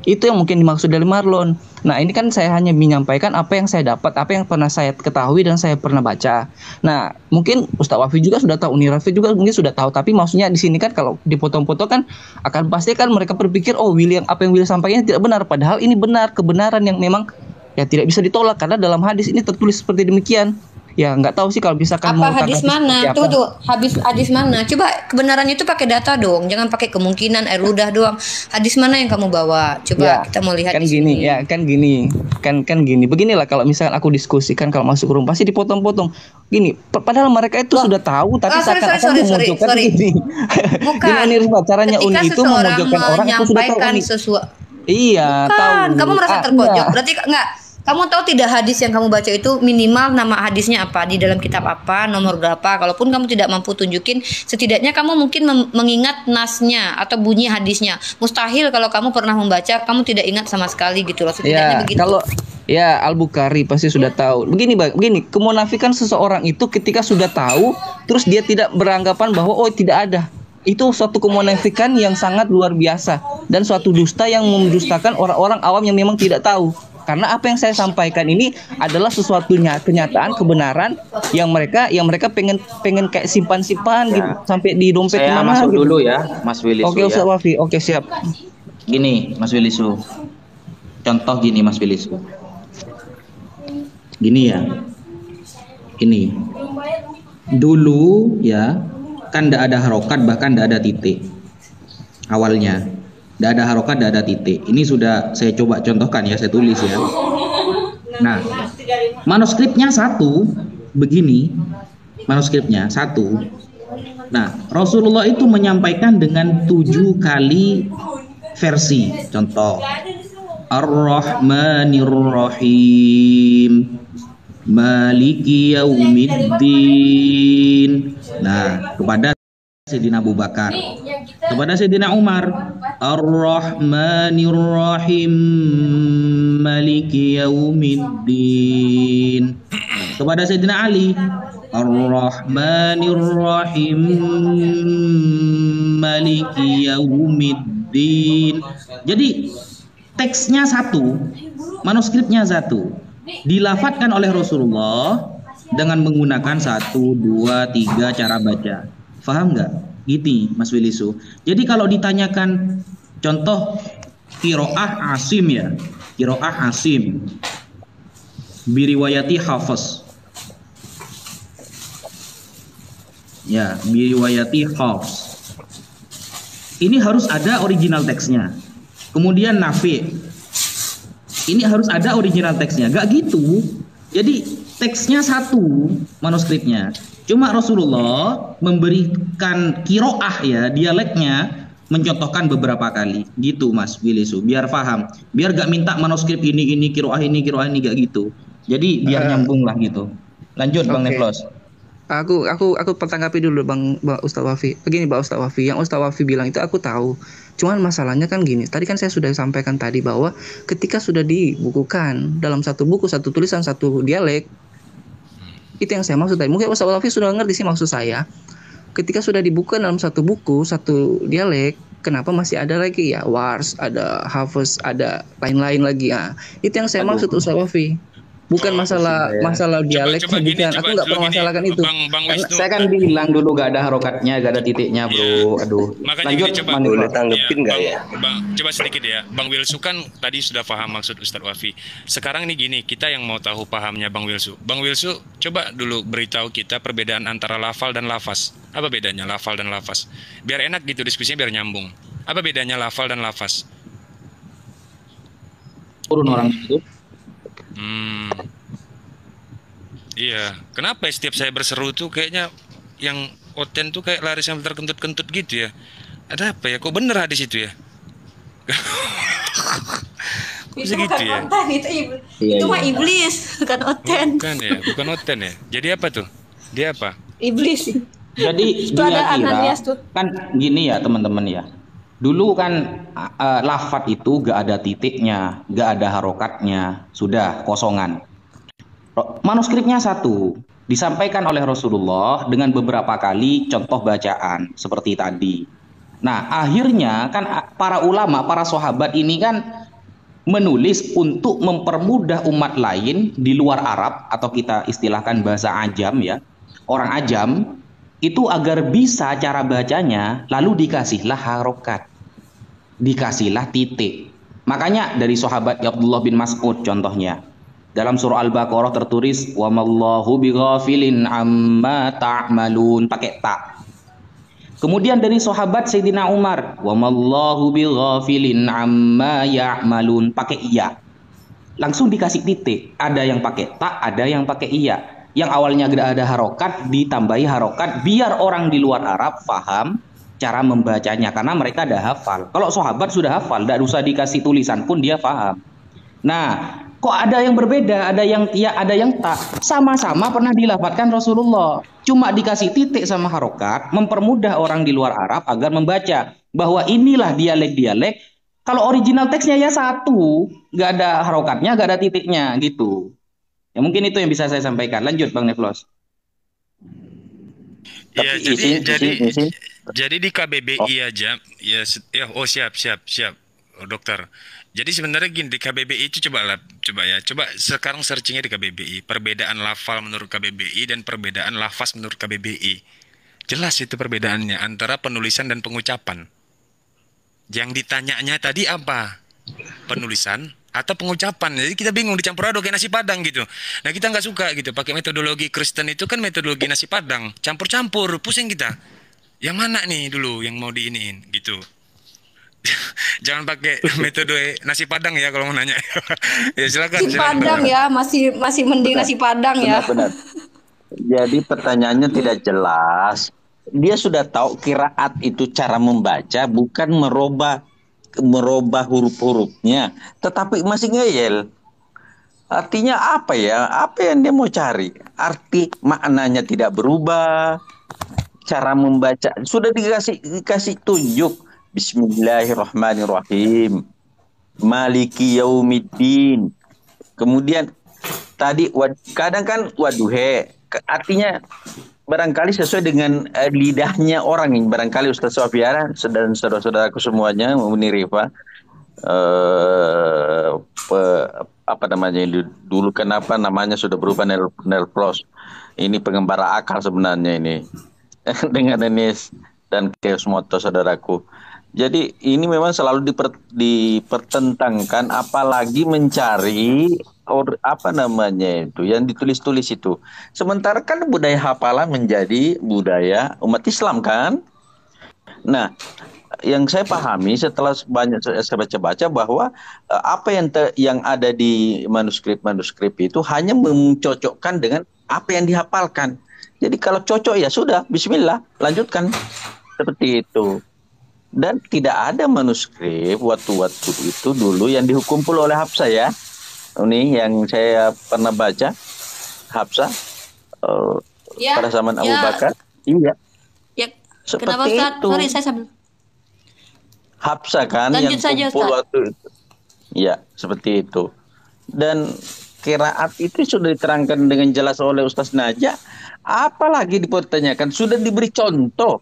Itu yang mungkin dimaksud dari Marlon. Nah ini kan saya hanya menyampaikan apa yang saya dapat, apa yang pernah saya ketahui dan saya pernah baca. Nah mungkin Ustadz Wafi juga sudah tahu, Uni Rafi juga mungkin sudah tahu. Tapi maksudnya di sini kan kalau dipotong-potong kan akan pasti kan mereka berpikir apa yang Willy sampaikan tidak benar. Padahal ini benar, kebenaran yang memang ya tidak bisa ditolak karena dalam hadis ini tertulis seperti demikian. Ya nggak tahu sih kalau misalkan apa hadis mana tuh hadis mana, coba kebenarannya itu pakai data dong, jangan pakai kemungkinan air ludah doang. Hadis mana yang kamu bawa, coba ya, kita mau lihat kan gini sini. Ya kan gini beginilah kalau misalkan aku diskusikan kalau masuk room pasti dipotong-potong gini, padahal mereka itu sudah tahu tapi seakan-akan memojokkan gini. Bukan gini caranya Uni itu memojokkan orang itu sudah tahu. Iya, tahu. Kamu merasa terpojok, berarti enggak. Kamu tahu tidak hadis yang kamu baca itu minimal nama hadisnya apa, di dalam kitab apa, nomor berapa. Kalaupun kamu tidak mampu tunjukin, setidaknya kamu mungkin mengingat nasnya atau bunyi hadisnya. Mustahil kalau kamu pernah membaca, kamu tidak ingat sama sekali gitu loh. Setidaknya begitu. Kalau ya Al-Bukhari pasti sudah tahu. Begini, kemunafikan seseorang itu ketika sudah tahu, terus dia tidak beranggapan bahwa tidak ada. Itu suatu kemunafikan yang sangat luar biasa dan suatu dusta yang mendustakan orang-orang awam yang memang tidak tahu. Karena apa yang saya sampaikan ini adalah sesuatu kenyataan, kebenaran yang mereka pengen kayak simpan-simpan gitu sampai di dompet saya mana masuk gitu. Dulu ya, Mas Willy. Oke, Ustaz Wafi. Oke, siap. Gini, Mas Willy. Contoh gini, Mas Willy. Gini ya. Ini. Dulu ya, kan tidak ada harokat, bahkan tidak ada titik. Awalnya. Tidak ada harokat, tidak ada titik. Ini sudah saya coba contohkan ya, saya tulis ya. Nah, manuskripnya satu, begini. Manuskripnya satu. Nah, Rasulullah itu menyampaikan dengan 7 kali versi. Contoh, Ar-Rahmanir-Rahim, Maliki Yaumiddin. Nah, kepada Sayyidina Abu Bakar, kepada Sayyidina Umar, Ar-Rahmanir-Rahim, Maliki Yaumiddin. Kepada Sayyidina Ali, Ar-Rahmanir-Rahim, Maliki Yaumiddin. Jadi teksnya satu, manuskripnya satu, dilafadzkan oleh Rasulullah dengan menggunakan 1, 2, 3 cara baca. Paham nggak? Gitu, Mas Wilisu. Jadi kalau ditanyakan contoh qiraah Asim ya, qiraah Asim biriwayati Hafiz. Ya, biriwayati Hafs. Ini harus ada original teksnya. Kemudian Nafi. Ini harus ada original teksnya. Gak gitu. Jadi teksnya satu manuskripnya. Cuma Rasulullah memberikan kiroah ya, dialeknya mencontohkan beberapa kali. Gitu Mas Bilisu, biar paham. Biar gak minta manuskrip ini kiroah ini gak gitu. Jadi biar nyambung lah gitu. Lanjut Bang Oke. Neflos. Aku pertanggapi dulu Bang Ustaz Wafi. Begini Bang Ustaz Wafi, yang Ustaz Wafi bilang itu aku tahu. Cuman masalahnya kan gini. Tadi kan saya sudah sampaikan tadi bahwa ketika sudah dibukukan dalam satu buku, satu tulisan, satu dialek, itu yang saya maksud tadi. Mungkin Ustaz Wafi sudah ngerti sih maksud saya. Ketika sudah dibuka dalam satu buku, satu dialek, kenapa masih ada lagi ya Wars, ada Hafiz, ada lain-lain lagi ya. Itu yang saya maksud Ustaz Wafi. Bukan masalah dialek, bukan. Aku nggak permasalahkan itu. Bang Wisnu. Saya kan bilang dulu gak ada harokatnya, gak ada titiknya, bro. Aduh. Makanya Lanjut, gini, coba Bang Neflos. Boleh tanggepin nggak ya? Coba sedikit ya. Bang Wilsu kan tadi sudah paham maksud Ustadz Wafi. Sekarang ini gini, kita yang mau tahu pahamnya Bang Wilsu. Bang Wilsu, coba dulu beritahu kita perbedaan antara lafal dan lafaz. Apa bedanya lafal dan lafaz? Biar enak gitu diskusinya, biar nyambung. Apa bedanya lafal dan lafaz? Turun orang itu. Iya. Kenapa ya setiap saya berseru tuh kayaknya yang Oten tuh kayak lari sambil terkentut-kentut gitu ya? Ada apa ya? Kok bener hadis itu ya? Itu Bisa bukan gitu ya? Oten, itu mah iblis, bukan Oten. Bukan Oten ya. Jadi apa tuh? Dia apa? Iblis. Jadi Itu ada dia kira Ananias tuh. kan gini ya teman-teman ya. Dulu kan lafat itu gak ada titiknya, gak ada harokatnya, sudah kosongan. Manuskripnya satu, disampaikan oleh Rasulullah dengan beberapa kali contoh bacaan seperti tadi. Nah, akhirnya kan para ulama, para sahabat ini kan menulis untuk mempermudah umat lain di luar Arab, atau kita istilahkan bahasa ajam ya. Orang ajam itu agar bisa cara bacanya, lalu dikasihlah harokat, dikasihlah titik. Makanya dari sahabat Abdullah bin Mas'ud contohnya, dalam surah Al-Baqarah tertulis wa mallahu bighafilin amma ta'malun, pakai ta. Kemudian dari sahabat Sayyidina Umar, wa mallahu bighafilin amma ya'malun, pakai iya. Langsung dikasih titik. Ada yang pakai ta, ada yang pakai iya. Yang awalnya gak ada harokat, ditambahi harokat biar orang di luar Arab paham cara membacanya, karena mereka ada hafal. Kalau sahabat sudah hafal, tidak usah dikasih tulisan pun dia paham. Nah, kok ada yang berbeda, ada yang ya, ada yang tak. Sama-sama pernah dilafadzkan Rasulullah. Cuma dikasih titik sama harokat, mempermudah orang di luar Arab agar membaca bahwa inilah dialek-dialek. Kalau original teksnya ya satu, nggak ada harokatnya, nggak ada titiknya gitu. Ya mungkin itu yang bisa saya sampaikan. Lanjut Bang Neflos. Iya, Tapi jadi di KBBI aja ya, oh siap oh, dokter. Jadi sebenarnya gini, di KBBI itu coba sekarang searchingnya di KBBI, perbedaan lafal menurut KBBI dan perbedaan lafaz menurut KBBI. Jelas itu perbedaannya antara penulisan dan pengucapan. Yang ditanyanya tadi apa? Penulisan atau pengucapan? Jadi kita bingung, dicampur aduk kayak nasi padang gitu. Nah kita nggak suka gitu, pakai metodologi Kristen itu kan metodologi nasi padang, campur-campur, pusing kita. Yang mana nih dulu yang mau diiniin gitu. Jangan pakai metode nasi padang ya kalau mau nanya. Ya silakan. Nasi padang ya, masih mending nasi padang ya. benar. Jadi pertanyaannya tidak jelas. Dia sudah tahu qiraat itu cara membaca, bukan merubah huruf-hurufnya, tetapi masih ngeyel. Artinya apa ya? Apa yang dia mau cari? Arti maknanya tidak berubah. Cara membaca sudah dikasih tunjuk. Bismillahirrahmanirrahim. Maliki yaumiddin. Kemudian tadi kadang kan waduhe, artinya barangkali sesuai dengan lidahnya orang ini. Barangkali Ustaz Sofiana dan saudara-saudaraku semuanya, Uni Rifa, apa namanya dulu kenapa namanya sudah berubah Nelpros. Ini pengembara akal sebenarnya ini. Dengan Enis dan Chaos Moto saudaraku. Jadi ini memang selalu dipertentangkan, apalagi mencari apa namanya itu yang ditulis-tulis itu. Sementara kan budaya hafalan menjadi budaya umat Islam kan. Nah, yang saya pahami setelah banyak saya baca-baca bahwa apa yang ada di manuskrip itu hanya mencocokkan dengan apa yang dihafalkan. Jadi kalau cocok ya sudah, Bismillah, lanjutkan seperti itu. Dan tidak ada manuskrip waktu-waktu itu dulu yang dikumpul oleh Hafsah ya. Ini yang saya pernah baca, Hafsah pada zaman Abu Bakar. Iya. Ya, Seperti kenapa Ustaz? itu. Sorry, saya sambil. Hafsah kan Lanjut yang saja, kumpul Ustaz. waktu itu. Ya, seperti itu. Dan qiraat itu sudah diterangkan dengan jelas oleh Ustaz Najah. Apalagi dipertanyakan, sudah diberi contoh.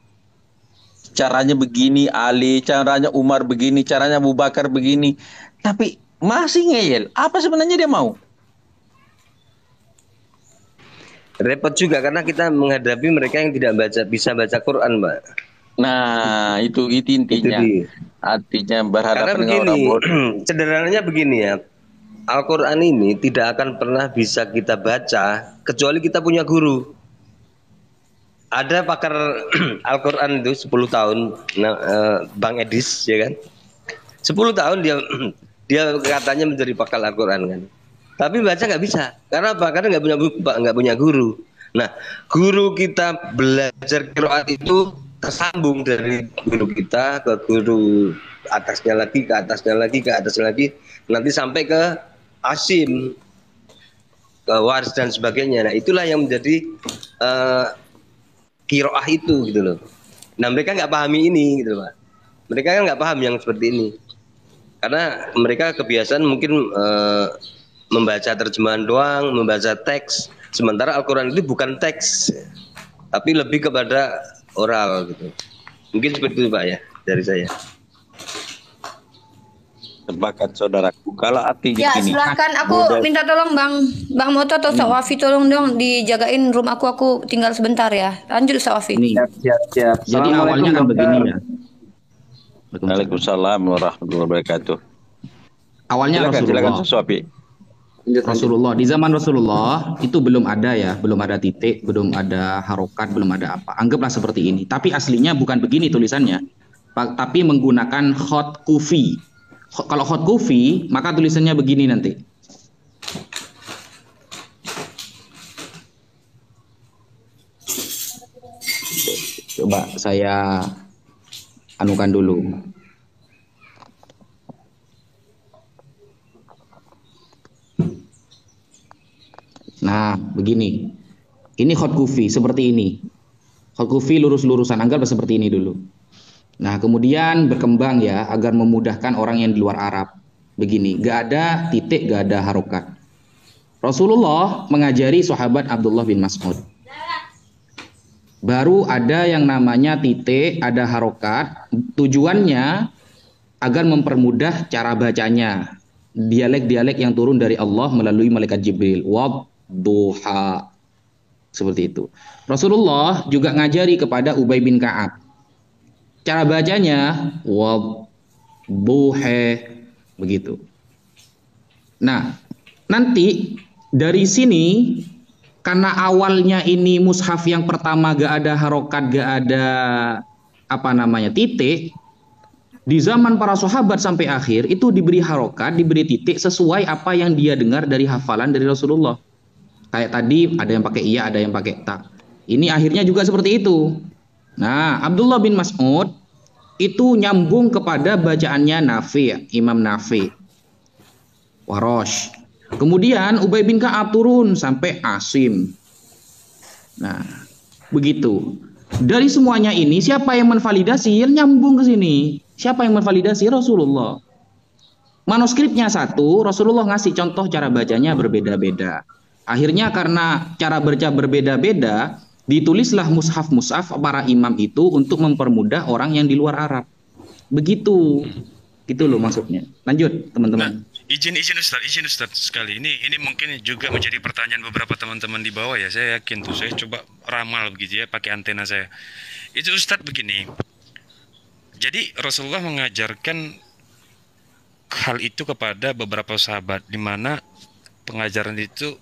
Caranya begini Ali, caranya Umar begini, caranya Abu Bakar begini. Tapi masih ngeyel. Apa sebenarnya dia mau? Repot juga karena kita menghadapi mereka yang tidak bisa baca Quran, Mbak. Nah, itu intinya. Artinya berhadapan Karena dengan orang begini, bodoh. sederhananya begini ya. Al-Quran ini tidak akan pernah bisa kita baca kecuali kita punya guru. Ada pakar Al-Quran itu 10 tahun, Bang Edis, ya kan? 10 tahun dia katanya menjadi pakar Al-Quran kan. Tapi baca nggak bisa. Karena apa? Karena nggak punya buku, Pak, nggak punya guru. Nah, guru kita belajar qiraat itu tersambung dari guru kita ke guru atasnya lagi, ke atasnya lagi, ke atasnya lagi, nanti sampai ke Asim, ke Waris dan sebagainya. Nah, itulah yang menjadi qiraah itu gitu loh. Nah, mereka nggak pahami ini gitu Pak. Mereka kan nggak paham yang seperti ini. Karena mereka kebiasaan mungkin membaca terjemahan doang, membaca teks. Sementara Al-Quran itu bukan teks, tapi lebih kepada oral gitu. Mungkin seperti itu Pak ya dari saya. Sepakat saudaraku. Kalau artinya Ya, gini. silahkan aku minta tolong Bang Moto atau Ustaz Wafi, tolong dong dijagain room aku tinggal sebentar ya. Lanjut Ustaz Wafi. Siap. Jadi awalnya kan begini ya. Waalaikumsalam warahmatullahi wabarakatuh. Awalnya silakan sesuatu. Rasulullah, di zaman Rasulullah itu belum ada ya, belum ada titik, belum ada harokat, belum ada apa. Anggaplah seperti ini. Tapi aslinya bukan begini tulisannya, tapi menggunakan khot kufi. Kalau khot kufi, maka tulisannya begini nanti. Coba saya anukan dulu. Nah, begini. Ini khot kufi seperti ini. Khot kufi lurus-lurusan, anggap seperti ini dulu. Nah, kemudian berkembang ya agar memudahkan orang yang di luar Arab. Begini, gak ada titik, gak ada harokat. Rasulullah mengajari sahabat Abdullah bin Mas'ud. Baru ada yang namanya titik, ada harokat. Tujuannya agar mempermudah cara bacanya. Dialek-dialek yang turun dari Allah melalui malaikat Jibril. Wadduha. Seperti itu. Rasulullah juga ngajari kepada Ubay bin Ka'ab. Cara bacanya wadduha. Begitu. Nah, nanti dari sini karena awalnya ini mushaf yang pertama gak ada harokat, gak ada titik. Di zaman para sahabat sampai akhir itu diberi harokat, diberi titik sesuai apa yang dia dengar dari hafalan dari Rasulullah. Kayak tadi ada yang pakai iya, ada yang pakai tak. Ini akhirnya juga seperti itu. Nah, Abdullah bin Mas'ud itu nyambung kepada bacaannya Nafi, Imam Nafi, Warosh. Kemudian Ubay bin Ka'ab turun sampai Asim. Nah, begitu. Dari semuanya ini siapa yang menvalidasi? Nyambung ke sini. Siapa yang menvalidasi? Rasulullah. Manuskripnya satu, Rasulullah ngasih contoh cara bacanya berbeda-beda. Akhirnya karena cara baca berbeda-beda, ditulislah mushaf-mushaf para imam itu untuk mempermudah orang yang di luar Arab. Begitu. Gitu loh maksudnya. Lanjut, teman-teman. Izin Ustaz sekali. Ini mungkin juga menjadi pertanyaan beberapa teman-teman di bawah ya. Saya yakin tuh, saya coba ramal begitu ya pakai antena saya. Itu Ustaz begini. Jadi Rasulullah mengajarkan hal itu kepada beberapa sahabat, di mana pengajaran itu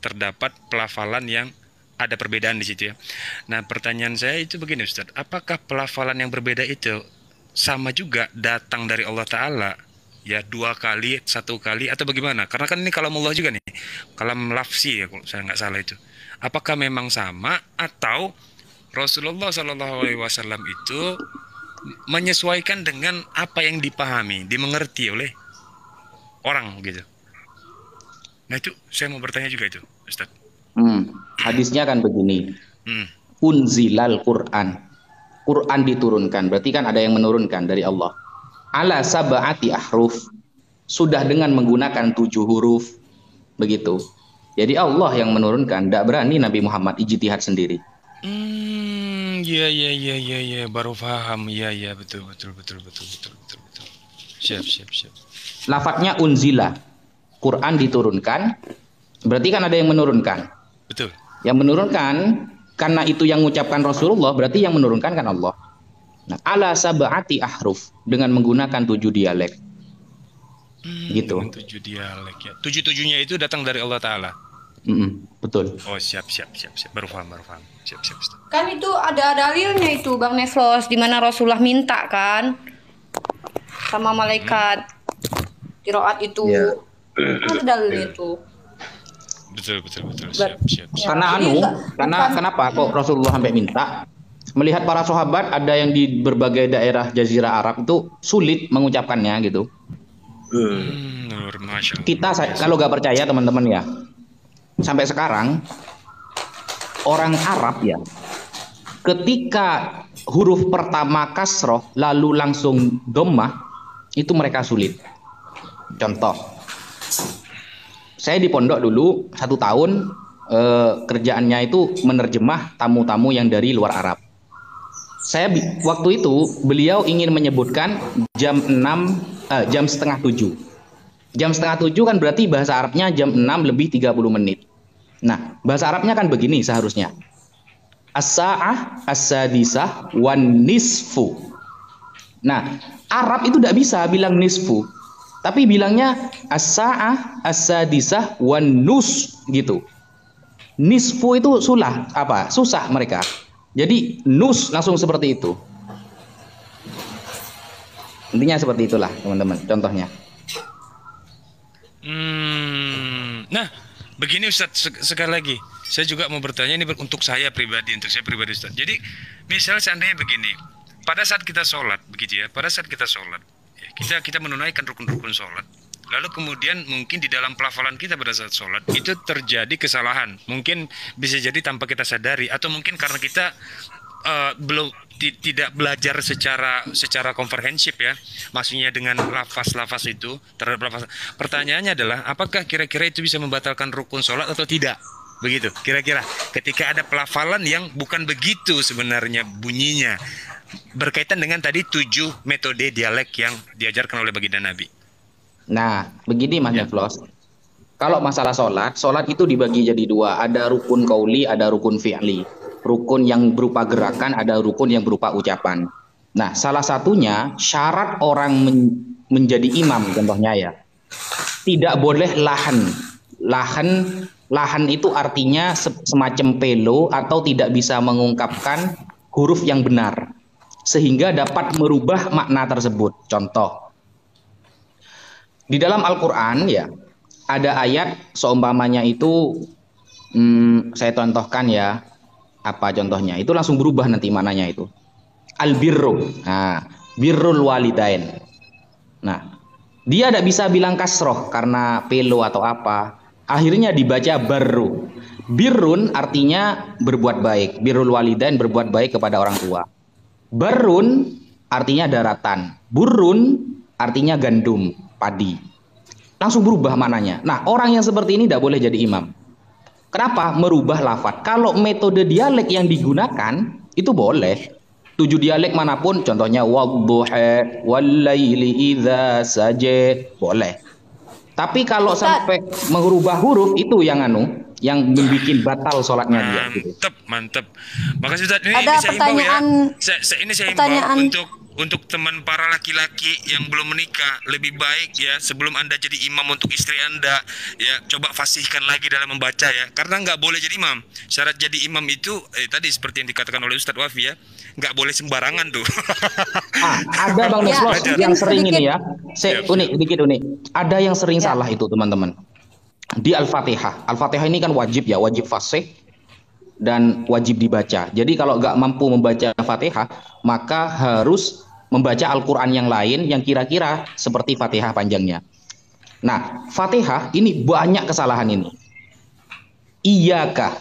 terdapat pelafalan yang ada perbedaan di situ ya. Nah, pertanyaan saya itu begini Ustadz, apakah pelafalan yang berbeda itu sama juga datang dari Allah Ta'ala? Ya 2 kali, 1 kali, atau bagaimana? Karena kan ini kalamullah juga nih, kalam lafzi ya kalau saya nggak salah itu. Apakah memang sama atau Rasulullah SAW itu menyesuaikan dengan apa yang dipahami, dimengerti oleh orang gitu? Nah itu saya mau bertanya juga itu, Ustaz. Hadisnya kan begini. Unzilal Quran. Quran diturunkan, berarti kan ada yang menurunkan dari Allah. Ala sab'ati ahruf. Sudah dengan menggunakan 7 huruf. Begitu. Jadi Allah yang menurunkan, tidak berani Nabi Muhammad ijtihad sendiri. Iya, baru paham. Iya, betul. Siap. Lafadznya unzila. Quran diturunkan, berarti kan ada yang menurunkan. Betul. Yang menurunkan, karena itu yang mengucapkan Rasulullah, berarti yang menurunkan kan Allah. Nah, ala sab'ati ahruf, dengan menggunakan 7 dialek. Gitu. 7 dialek ya. 7-7-nya itu datang dari Allah Ta'ala. Betul. Oh, siap. Baru paham. Siap. Kan itu ada dalilnya itu Bang Neflos, di mana Rasulullah minta kan sama malaikat qiraat itu. Ya. Ada dalilnya itu. Betul. Siap. Karena kenapa kok Rasulullah sampai minta? Melihat para sahabat ada yang di berbagai daerah Jazirah Arab itu sulit mengucapkannya gitu. Kita kalau nggak percaya teman-teman ya, sampai sekarang orang Arab ya, ketika huruf pertama kasroh lalu langsung dhammah itu mereka sulit. Contoh, saya di pondok dulu 1 tahun, kerjaannya itu menerjemah tamu-tamu yang dari luar Arab. Waktu itu beliau ingin menyebutkan jam setengah 7. Jam setengah 7 kan berarti bahasa Arabnya jam 6 lebih 30 menit. Nah, bahasa Arabnya kan begini seharusnya. As-sa'ah as-sadisah wan nisfu. Nah, Arab itu tidak bisa bilang nisfu, tapi bilangnya as-sa'ah as-sadisah wan nus gitu. Nisfu itu susah mereka. Jadi nus langsung seperti itu. Intinya seperti itulah teman-teman, contohnya. Nah, begini Ustaz, sekali lagi saya juga mau bertanya ini untuk saya pribadi, Ustaz. Jadi misal seandainya begini, pada saat kita sholat begitu ya, kita menunaikan rukun-rukun sholat, lalu kemudian mungkin di dalam pelafalan kita pada saat sholat itu terjadi kesalahan, mungkin bisa jadi tanpa kita sadari, atau mungkin karena kita tidak belajar secara komprehensif ya, maksudnya dengan lafaz-lafaz itu terhadap lafaz. Pertanyaannya adalah apakah kira-kira itu bisa membatalkan rukun sholat atau tidak? Begitu kira-kira ketika ada pelafalan yang bukan begitu sebenarnya bunyinya, berkaitan dengan tadi 7 metode dialek yang diajarkan oleh baginda Nabi. Nah, begini Mas Neflos. Kalau masalah sholat itu dibagi jadi 2. Ada rukun qauli, ada rukun fi'li. Rukun yang berupa gerakan, ada rukun yang berupa ucapan. Nah, salah satunya syarat orang menjadi imam contohnya ya, tidak boleh lahan. Lahan itu artinya semacam pelo atau tidak bisa mengungkapkan huruf yang benar sehingga dapat merubah makna tersebut. Contoh, di dalam Al-Quran ya ada ayat seumpamanya itu, saya contohkan ya, apa contohnya, itu langsung berubah nanti maknanya itu. Al-birru, nah, birrul walidain. Nah, dia tidak bisa bilang kasroh karena pelo atau apa, akhirnya dibaca barru. Birrun artinya berbuat baik, birrul walidain berbuat baik kepada orang tua. Barrun artinya daratan, burrun artinya gandum, padi. Langsung berubah maknanya. Nah, orang yang seperti ini tidak boleh jadi imam. Kenapa? Merubah lafadz. Kalau metode dialek yang digunakan itu boleh. 7 dialek manapun, contohnya wadduha, wallaili idza saja, boleh. Tapi kalau sampai merubah huruf itu yang membuat batal sholatnya dia. Mantep. Makasih Ustaz. Ini ada saya pertanyaan. Ini saya himbau untuk teman para laki-laki yang belum menikah, lebih baik ya sebelum Anda jadi imam untuk istri Anda, ya coba fasihkan lagi dalam membaca ya. Karena nggak boleh jadi imam. Syarat jadi imam itu tadi seperti yang dikatakan oleh Ustadz Wafi ya, nggak boleh sembarangan tuh. Ada Bang Desmos yang sering ini ya. Siap. Dikit unik. Ada yang sering salah itu teman-teman. Di Al-Fatihah. Al-Fatihah ini kan wajib ya, wajib fasih dan wajib dibaca. Jadi kalau nggak mampu membaca Fatihah, maka harus membaca Al-Quran yang lain yang kira-kira seperti Fatihah panjangnya. Nah, Fatihah ini banyak kesalahan ini. Iyaka.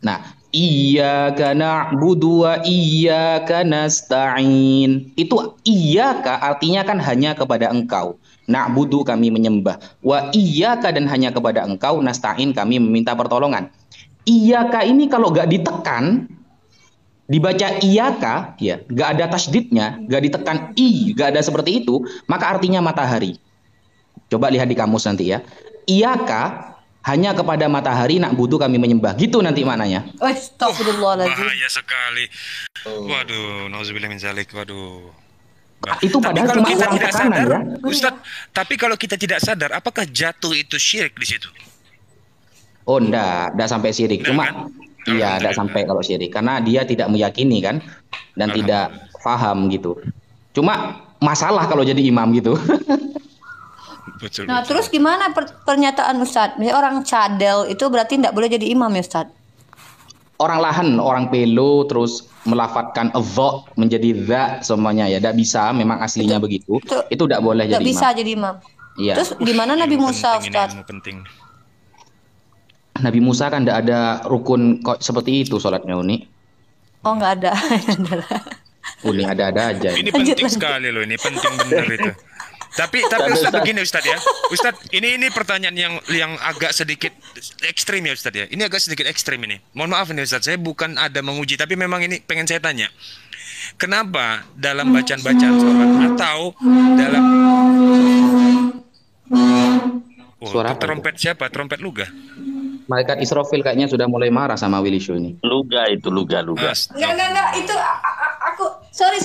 Nah, iyyaka na'budu wa iyyaka nasta'in. Itu iyyaka artinya kan hanya kepada engkau. Na'budu kami menyembah. Wa iyyaka dan hanya kepada engkau. Nasta'in kami meminta pertolongan. Iyaka ini kalau gak ditekan, dibaca iyaka, ya, gak ada tasdidnya, gak ditekan i, gak ada seperti itu, maka artinya matahari. Coba lihat di kamus nanti ya. Iyaka hanya kepada matahari nak butuh kami menyembah. Gitu nanti maknanya. Astagfirullahaladzim. Bahaya sekali. Waduh, nauzubillah min zalik. Waduh. Itu Tapi padahal kalau cuma kita uang tidak tekanan sadar, ya. Ustadz, tapi kalau kita tidak sadar, apakah jatuh itu syirik di situ? Oh enggak sampai syirik. Cuma kan? iya enggak sampai kalau syirik karena dia tidak meyakini kan dan tidak paham gitu. Cuma masalah kalau jadi imam gitu. Betul, Nah, terus gimana pernyataan Ustadz? Misalnya orang cadel itu berarti tidak boleh jadi imam ya Ustadz? Orang lahan, orang pelo terus melafatkan adza menjadi za semuanya ya. Tidak bisa, memang aslinya begitu. Itu tidak boleh jadi Tidak imam. bisa jadi imam. Iya. Terus gimana Nabi Musa Ini Ustadz? ilmu penting. Nabi Musa kan tidak ada rukun kok seperti itu sholatnya Uni. Oh nggak ada. Uni ada aja. Ini penting sekali loh, ini penting benar itu. Tapi Ustadz begini Ustadz ya, Ustadz ini pertanyaan yang agak sedikit ekstrim ya Ustadz ya. Ini agak sedikit ekstrim ini. Mohon maaf nih Ustadz, saya bukan ada menguji, tapi memang ini pengen saya tanya. Kenapa dalam bacaan-bacaan sholat atau dalam Suara apa trompet siapa? Trompet Luga? Malaikat Israfil kayaknya sudah mulai marah sama Willy Show ini. Luga. Enggak, itu aku sorry.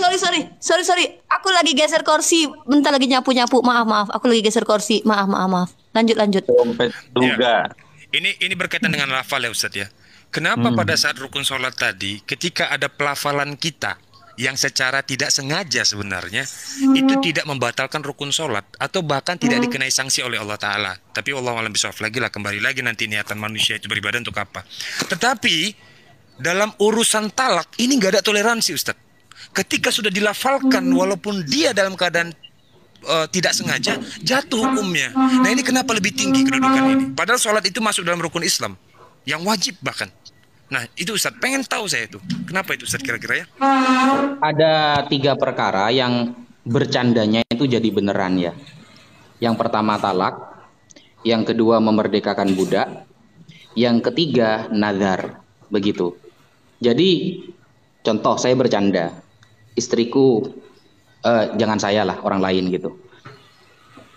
Aku lagi geser kursi, bentar lagi nyapu. Maaf. Aku lagi geser kursi. Maaf. Lanjut. Trompet Luga. Ya. Ini berkaitan dengan lafal ya Ustadz ya. Kenapa pada saat rukun sholat tadi, ketika ada pelafalan kita yang secara tidak sengaja sebenarnya itu tidak membatalkan rukun sholat atau bahkan tidak dikenai sanksi oleh Allah Ta'ala. Tapi Allah alam bisawab lagi lah, kembali lagi nanti niatan manusia itu beribadah untuk apa. Tetapi dalam urusan talak ini nggak ada toleransi Ustadz. Ketika sudah dilafalkan walaupun dia dalam keadaan tidak sengaja, jatuh hukumnya. Nah ini kenapa lebih tinggi kedudukan ini? Padahal sholat itu masuk dalam rukun Islam yang wajib bahkan. Nah itu Ustadz, pengen tahu saya itu kenapa itu Ustadz kira-kira ya? Ada 3 perkara yang bercandanya itu jadi beneran ya. Yang pertama talak, yang kedua memerdekakan budak, yang ketiga nazar, begitu. Jadi contoh saya bercanda, istriku jangan saya lah, orang lain gitu.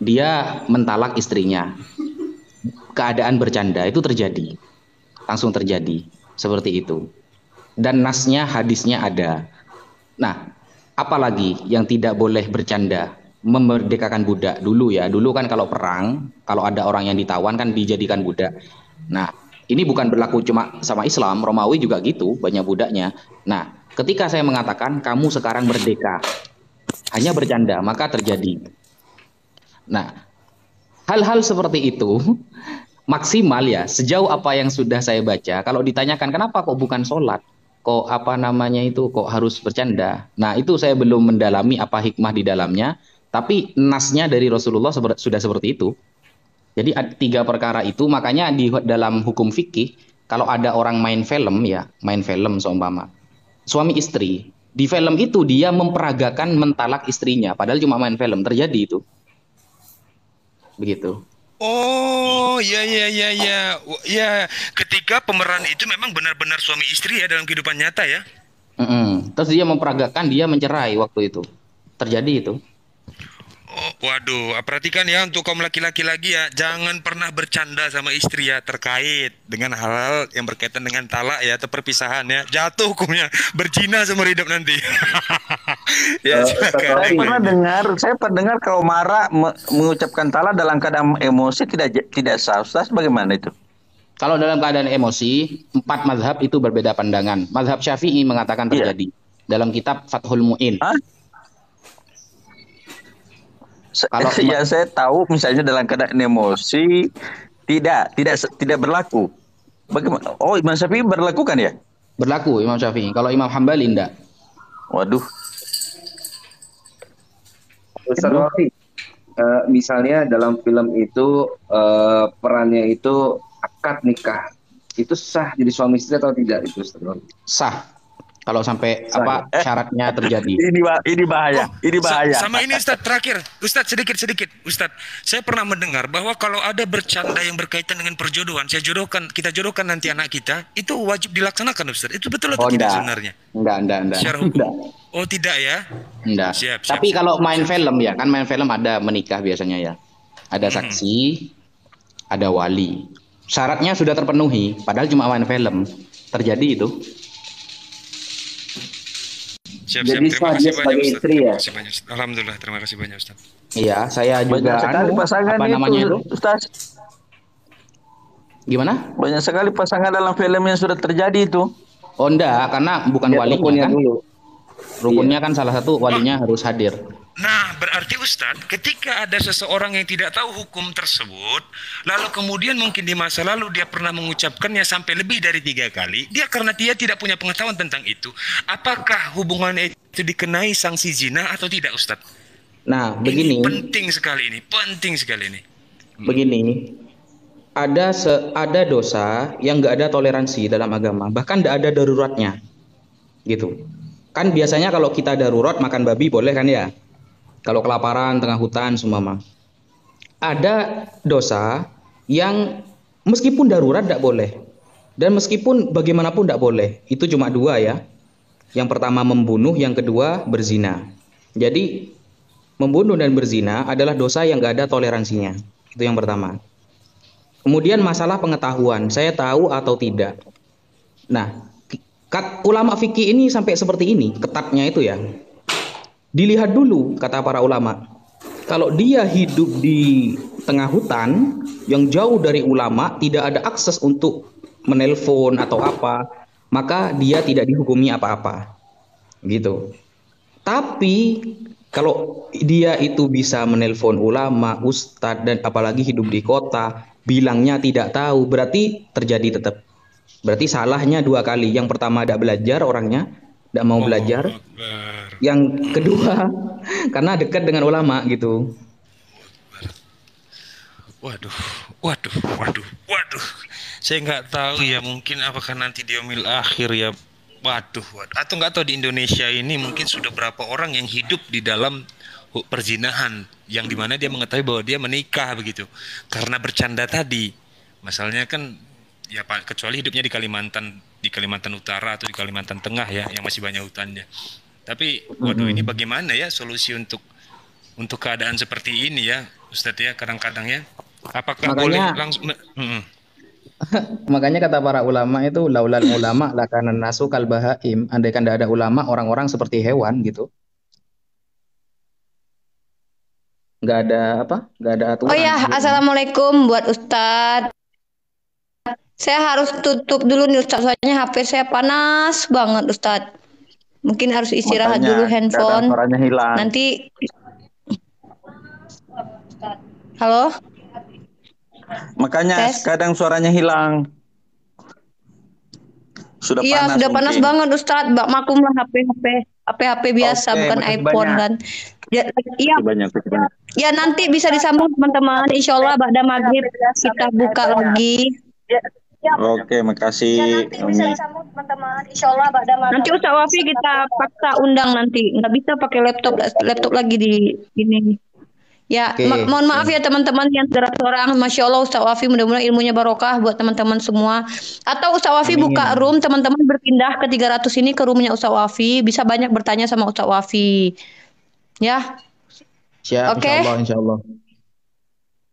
Dia mentalak istrinya. Keadaan bercanda itu terjadi. Langsung terjadi. Seperti itu. Dan nasnya, hadisnya ada. Nah, apalagi yang tidak boleh bercanda? Memerdekakan budak dulu ya. Dulu kan kalau perang, kalau ada orang yang ditawan kan dijadikan budak. Nah, ini bukan berlaku cuma sama Islam, Romawi juga gitu, banyak budaknya. Nah, ketika saya mengatakan kamu sekarang merdeka, hanya bercanda, maka terjadi. Nah, hal-hal seperti itu maksimal ya, sejauh apa yang sudah saya baca. Kalau ditanyakan kenapa kok bukan sholat, kok apa namanya itu, kok harus bercanda. Nah itu saya belum mendalami apa hikmah di dalamnya. Tapi nasnya dari Rasulullah sudah seperti itu. Jadi 3 perkara itu, makanya di dalam hukum fikih, kalau ada orang main film ya, main film seumpama suami istri, di film itu dia memperagakan mentalak istrinya, padahal cuma main film, terjadi itu. Begitu. Oh, ya. Ketika pemeran itu memang benar-benar suami istri ya dalam kehidupan nyata ya. Terus dia memperagakan, dia mencerai waktu itu. Terjadi itu. Oh, waduh, perhatikan ya untuk kaum laki-laki lagi ya, jangan pernah bercanda sama istri ya terkait dengan hal-hal yang berkaitan dengan talak ya atau perpisahan ya. Jatuh hukumnya, berzina seumur hidup nanti. Ya, Ustaz silakan. Saya Wafi, pernah dengar, kalau marah mengucapkan talak dalam keadaan emosi tidak sah. Ustaz, bagaimana itu? Kalau dalam keadaan emosi, 4 mazhab itu berbeda pandangan. Mazhab Syafi'i mengatakan Iya. terjadi. Dalam kitab Fathul Mu'in. Hah? Kalau Ya saya tahu misalnya dalam keadaan emosi tidak berlaku. Bagaimana? Oh, Imam Syafi'i berlakukan ya? berlaku Imam Syafi'i. Kalau Imam Hambali enggak. Waduh. Ustaz Wafi, misalnya dalam film itu perannya itu akad nikah, itu sah jadi suami istri atau tidak itu Ustaz Wafi? Sah. Kalau sampai Sah, apa syaratnya terjadi. Ini bahaya. Ini bahaya. Sama ini Ustadz terakhir, Ustadz sedikit Ustadz. Saya pernah mendengar bahwa kalau ada bercanda yang berkaitan dengan perjodohan, kita jodohkan nanti anak kita, itu wajib dilaksanakan Ustadz. Itu betul atau Oh, tidak enggak. sebenarnya? Enggak. Secara hukum. Enggak. Oh tidak ya? Enggak. Siap. Tapi kalau main film ya, kan main film ada menikah biasanya ya. Ada saksi, ada wali. Syaratnya sudah terpenuhi, padahal cuma main film. Terjadi itu. Siap. Jadi Terima sah kasih dia banyak sebagai Ustadz. istri Terima ya? kasih banyak. Alhamdulillah, terima kasih banyak Ustadz. Iya, saya juga Banyak sekali pasangan apa itu, namanya itu? Ustaz. Gimana? Banyak sekali pasangan dalam film yang sudah terjadi itu. Oh enggak, karena bukan Lihat walinya rukunnya kan. dulu. Rukunnya kan salah satu walinya harus hadir. Nah, berarti Ustadz, ketika ada seseorang yang tidak tahu hukum tersebut, lalu kemudian mungkin di masa lalu dia pernah mengucapkannya sampai lebih dari 3 kali, karena dia tidak punya pengetahuan tentang itu, apakah hubungan itu dikenai sanksi zina atau tidak Ustadz? Nah, Ini begini, penting sekali ini. begini. Ada dosa yang nggak ada toleransi dalam agama, bahkan nggak ada daruratnya, gitu. Kan biasanya kalau kita darurat makan babi boleh kan ya? Kalau kelaparan tengah hutan seumpama. Ada dosa yang meskipun darurat tidak boleh, dan meskipun bagaimanapun tidak boleh. Itu cuma 2 ya. Yang pertama membunuh, yang kedua berzina. Jadi membunuh dan berzina adalah dosa yang nggak ada toleransinya. Itu yang pertama. Kemudian masalah pengetahuan, saya tahu atau tidak. Nah, ulama fikih ini sampai seperti ini, ketatnya itu ya. Dilihat dulu, kata para ulama. Kalau dia hidup di tengah hutan, yang jauh dari ulama, tidak ada akses untuk menelpon atau apa, maka dia tidak dihukumi apa-apa. Gitu. Tapi kalau dia itu bisa menelpon ulama, ustadz, dan apalagi hidup di kota, bilangnya tidak tahu, berarti terjadi tetap. Berarti salahnya 2 kali. Yang pertama tidak belajar orangnya, tidak mau belajar. Yang kedua karena dekat dengan ulama gitu. Waduh. Saya nggak tahu ya, mungkin apakah nanti di yaumil akhir ya. Waduh. Atau nggak tahu di Indonesia ini mungkin sudah berapa orang yang hidup di dalam perzinahan, yang dimana dia mengetahui bahwa dia menikah begitu. Karena bercanda tadi. Masalahnya kan ya Pak, kecuali hidupnya di Kalimantan Utara atau di Kalimantan Tengah ya, yang masih banyak hutannya. Tapi waduh, ini bagaimana ya solusi untuk keadaan seperti ini ya Ustadz ya, kadang-kadang ya. Apakah boleh langsung Makanya kata para ulama itu laulal ulama lakana nasu kal bahaim. Andaikan tidak ada ulama, orang-orang seperti hewan gitu. Nggak ada apa? Nggak ada aturan. Oh ya, assalamualaikum buat Ustadz. Saya harus tutup dulu nih Ustadz, soalnya HP saya panas banget Ustadz. Mungkin harus istirahat dulu handphone. Suaranya hilang. Nanti. Halo? Makanya kadang suaranya hilang. Sudah Iya, panas sudah panas mungkin. banget Ustadz. Maklum lah HP biasa, Oke, bukan makasih iPhone banyak. kan. Iya. Banyak. Ya nanti bisa disambung teman-teman. Insya Allah ba'da maghrib kita buka lagi. Oke, makasih. Nanti Ustaz Wafi kita paksa undang nanti. Nggak bisa pakai laptop lagi di ini. Ya, mohon maaf ya teman-teman yang seorang. Masya Allah Ustaz Wafi, mudah-mudahan ilmunya barokah buat teman-teman semua. Atau Ustaz Wafi buka room, teman-teman berpindah ke 300 ini ke roomnya Ustaz Wafi. Bisa banyak bertanya sama Ustaz Wafi. Ya. Siap, Oke. insya Allah.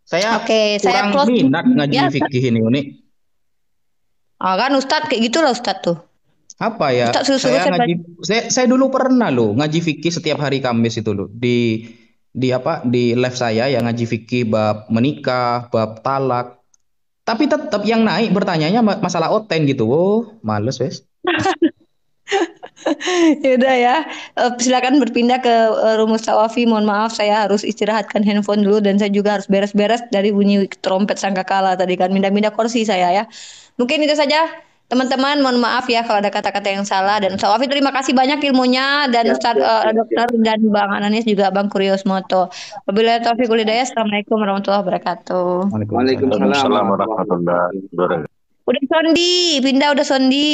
Saya Oke, saya kurang close. minat ngaji Ya, fikih ini, Uni. kan Ustadz kayak gitu lah Ustadz tuh. Apa ya? Ustadz suruh-suruh Saya saya ngaji, saya dulu pernah loh ngaji fikih setiap hari Kamis itu loh di apa di live saya ya ngaji fikih bab menikah, bab talak. Tapi tetap yang naik bertanyanya masalah oten gitu. Oh, males wes. Yaudah ya, silakan berpindah ke Rumus Tawafi. Mohon maaf, saya harus istirahatkan handphone dulu dan saya juga harus beres-beres dari bunyi trompet sangkakala tadi kan. Pindah-pindah kursi saya ya. Mungkin itu saja teman-teman. Mohon maaf ya kalau ada kata-kata yang salah. Dan Ustaz Wafi terima kasih banyak ilmunya dan Ustaz Dokter dan Bang Ananis juga Bang Kurios Moto. Wabillahi taufiq wal hidayah. Assalamualaikum warahmatullahi wabarakatuh. Waalaikumsalam. Waalaikumsalam warahmatullahi wabarakatuh. Udah sondi, pindah udah sondi.